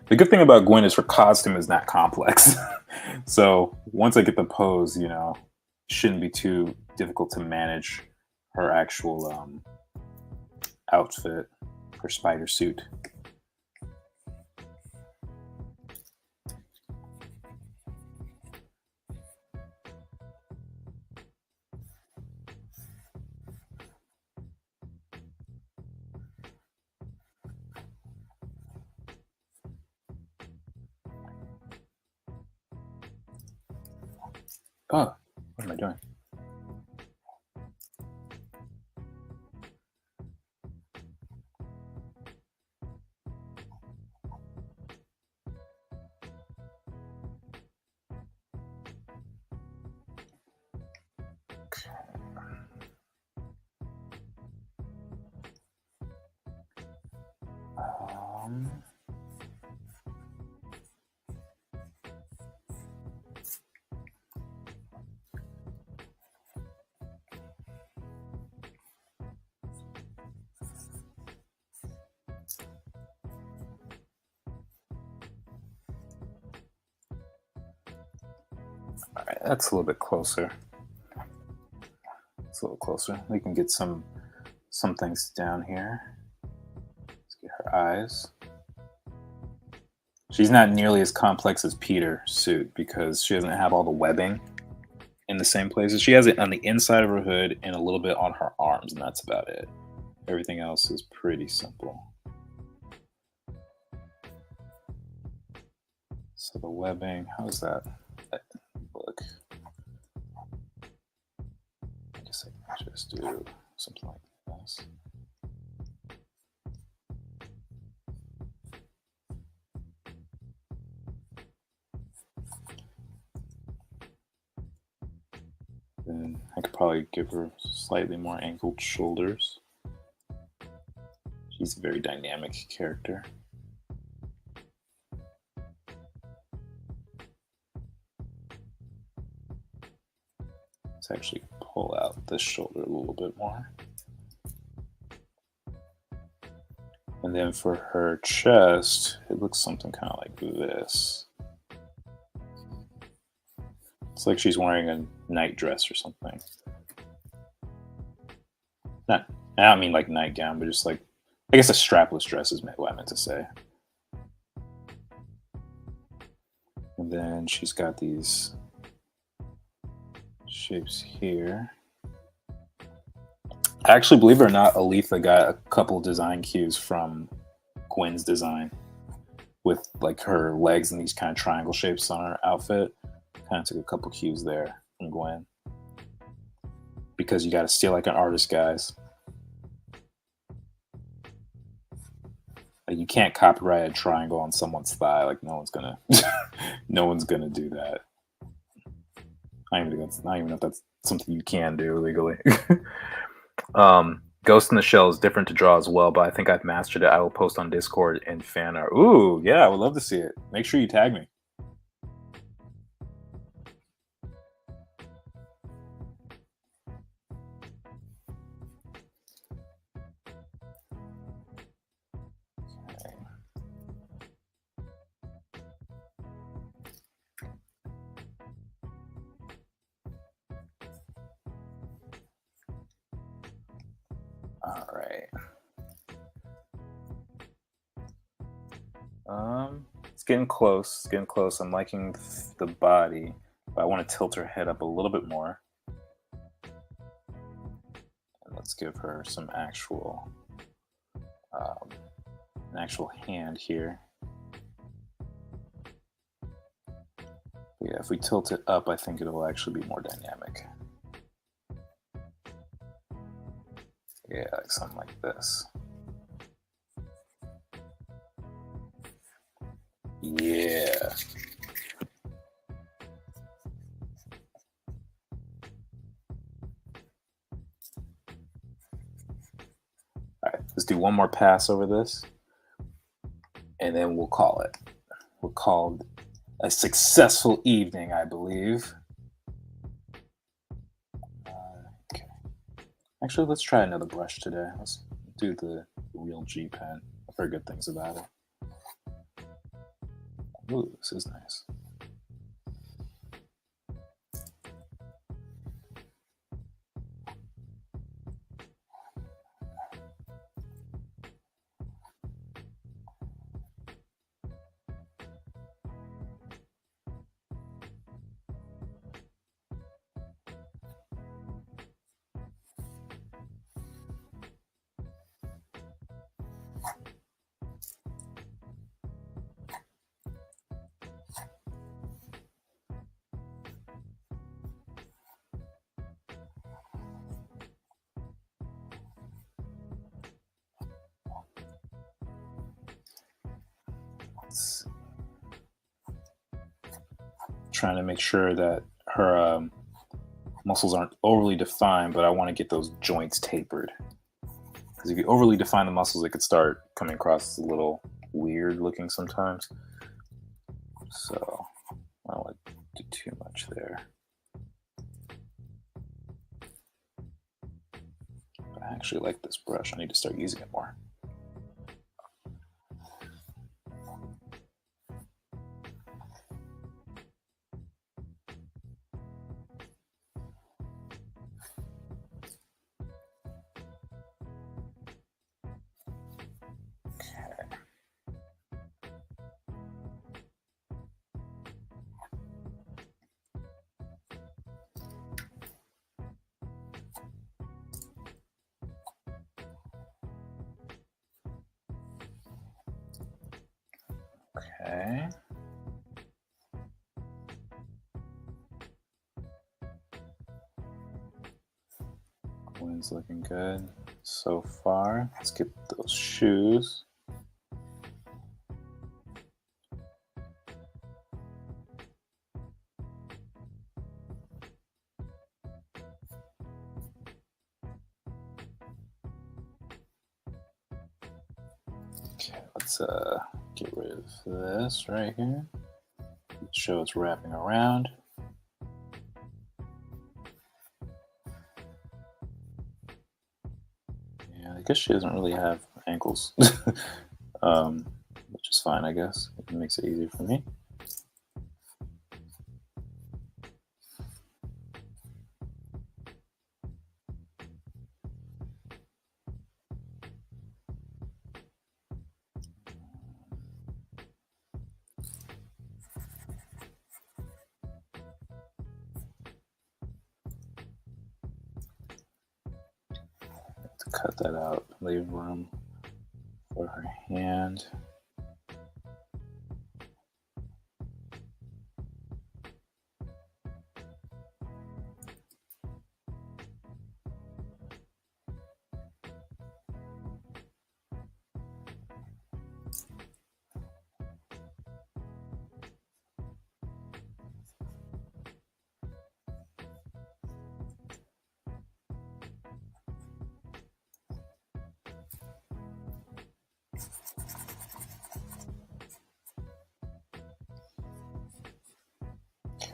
The good thing about Gwen is her costume is not complex. So once I get the pose, shouldn't be too difficult to manage her actual outfit, her spider suit. Oh, what am I doing? All right, that's a little bit closer. It's a little closer. We can get some things down here. Let's get her eyes. She's not nearly as complex as Peter's suit because she doesn't have all the webbing in the same places. She has it on the inside of her hood and a little bit on her arms, and that's about it. Everything else is pretty simple. So the webbing, how does that look? I guess I can just do something like this. Then I could probably give her slightly more angled shoulders. She's a very dynamic character. Let's actually pull out this shoulder a little bit more. And then for her chest, it looks something kind of like this. It's like she's wearing a night dress or something. Not, I don't mean like nightgown, but just like, I guess a strapless dress is what I meant to say. And then she's got these shapes here. Actually, believe it or not, Aletha got a couple design cues from Gwen's design with like her legs and these kind of triangle shapes on her outfit. Kind of took a couple cues there from Gwen. Because you got to steal like an artist, guys. Like, you can't copyright a triangle on someone's thigh. Like, no one's gonna, no one's gonna do that. I don't even know if that's something you can do legally. Ghost in the Shell is different to draw as well, but I think I've mastered it. I will post on Discord and fan art. Ooh, yeah, I would love to see it. Make sure you tag me. Okay. All right. It's getting close. It's getting close. I'm liking the body, but I want to tilt her head up a little bit more. And let's give her some actual, an actual hand here. But yeah, if we tilt it up, I think it'll actually be more dynamic. Yeah, like something like this. Yeah. All right, let's do one more pass over this, and then we'll call it. We'll call it a successful evening, I believe. Okay. Actually, let's try another brush today. Let's do the real G pen. I've heard good things about it. Ooh, this is nice. Trying to make sure that her muscles aren't overly defined, but I want to get those joints tapered. Because if you overly define the muscles, it could start coming across a little weird looking sometimes. So I don't want to do too much there. But I actually like this brush. I need to start using it more. Okay. Wind's looking good so far. Let's get those shoes. Okay, let's get rid of this right here. Show it's wrapping around. Yeah, I guess she doesn't really have ankles, which is fine, I guess. It makes it easier for me. To cut that out, leave room for her hand.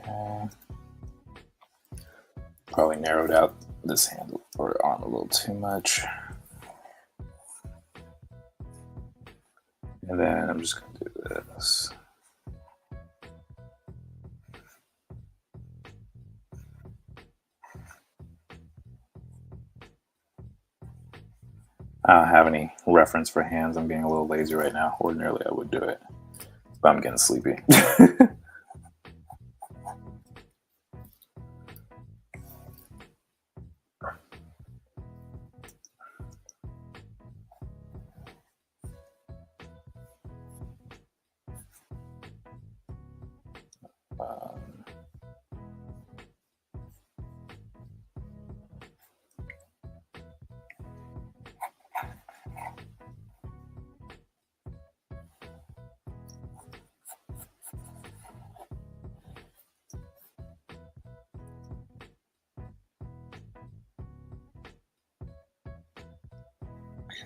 Okay. Probably narrowed out this hand or arm a little too much. And then I'm just going to do this. I don't have any reference for hands. I'm being a little lazy right now. Ordinarily, I would do it, but I'm getting sleepy.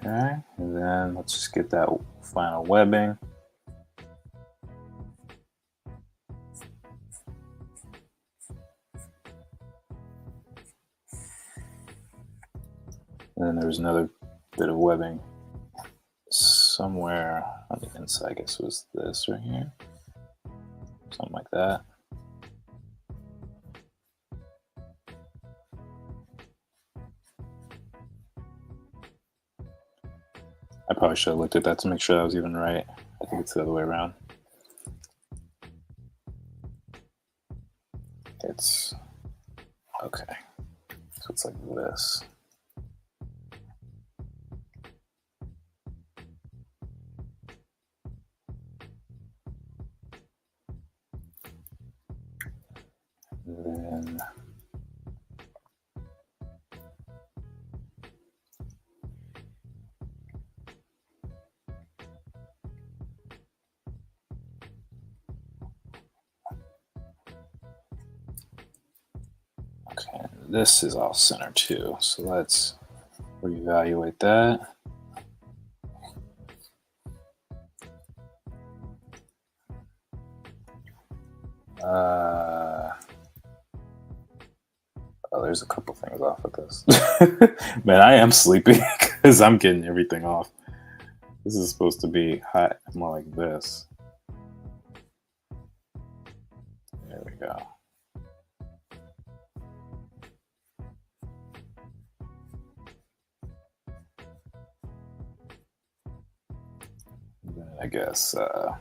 Okay, and then let's just get that final webbing. And then there's another bit of webbing somewhere on the inside. I guess it was this right here. Something like that. I probably should have looked at that to make sure that was even right. I think it's the other way around. It's okay. So it's like this. Then Okay, this is all center too. So let's reevaluate that. Oh, there's a couple things off with this. Man, I am sleepy because I'm getting everything off. This is supposed to be hot, more like this. There we go. Then I guess, yeah.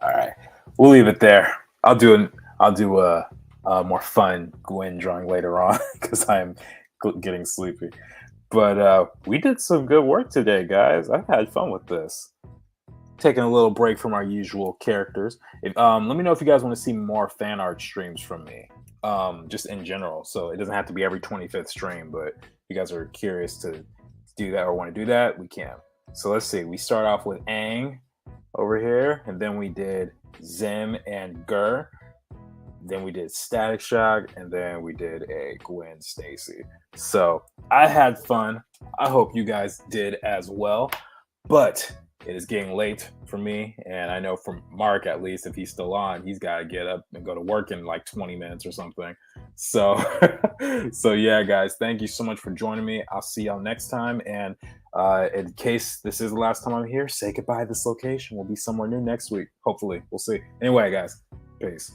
All right, we'll leave it there. I'll do a more fun Gwen drawing later on because I'm getting sleepy. But we did some good work today, guys. I've had fun with this. Taking a little break from our usual characters. Let me know if you guys want to see more fan art streams from me, just in general. So it doesn't have to be every 25th stream, but if you guys are curious to do that or want to do that, we can. So let's see. We start off with Aang over here, and then we did Zim and Gur. Then we did Static Shock, and then we did a Gwen Stacy. So I had fun. I hope you guys did as well. But it is getting late for me, and I know from Mark, at least, if he's still on, he's got to get up and go to work in like 20 minutes or something. So, so yeah, guys, thank you so much for joining me. I'll see y'all next time. And in case this is the last time I'm here, say goodbye to this location. We'll be somewhere new next week. Hopefully, we'll see. Anyway, guys, peace.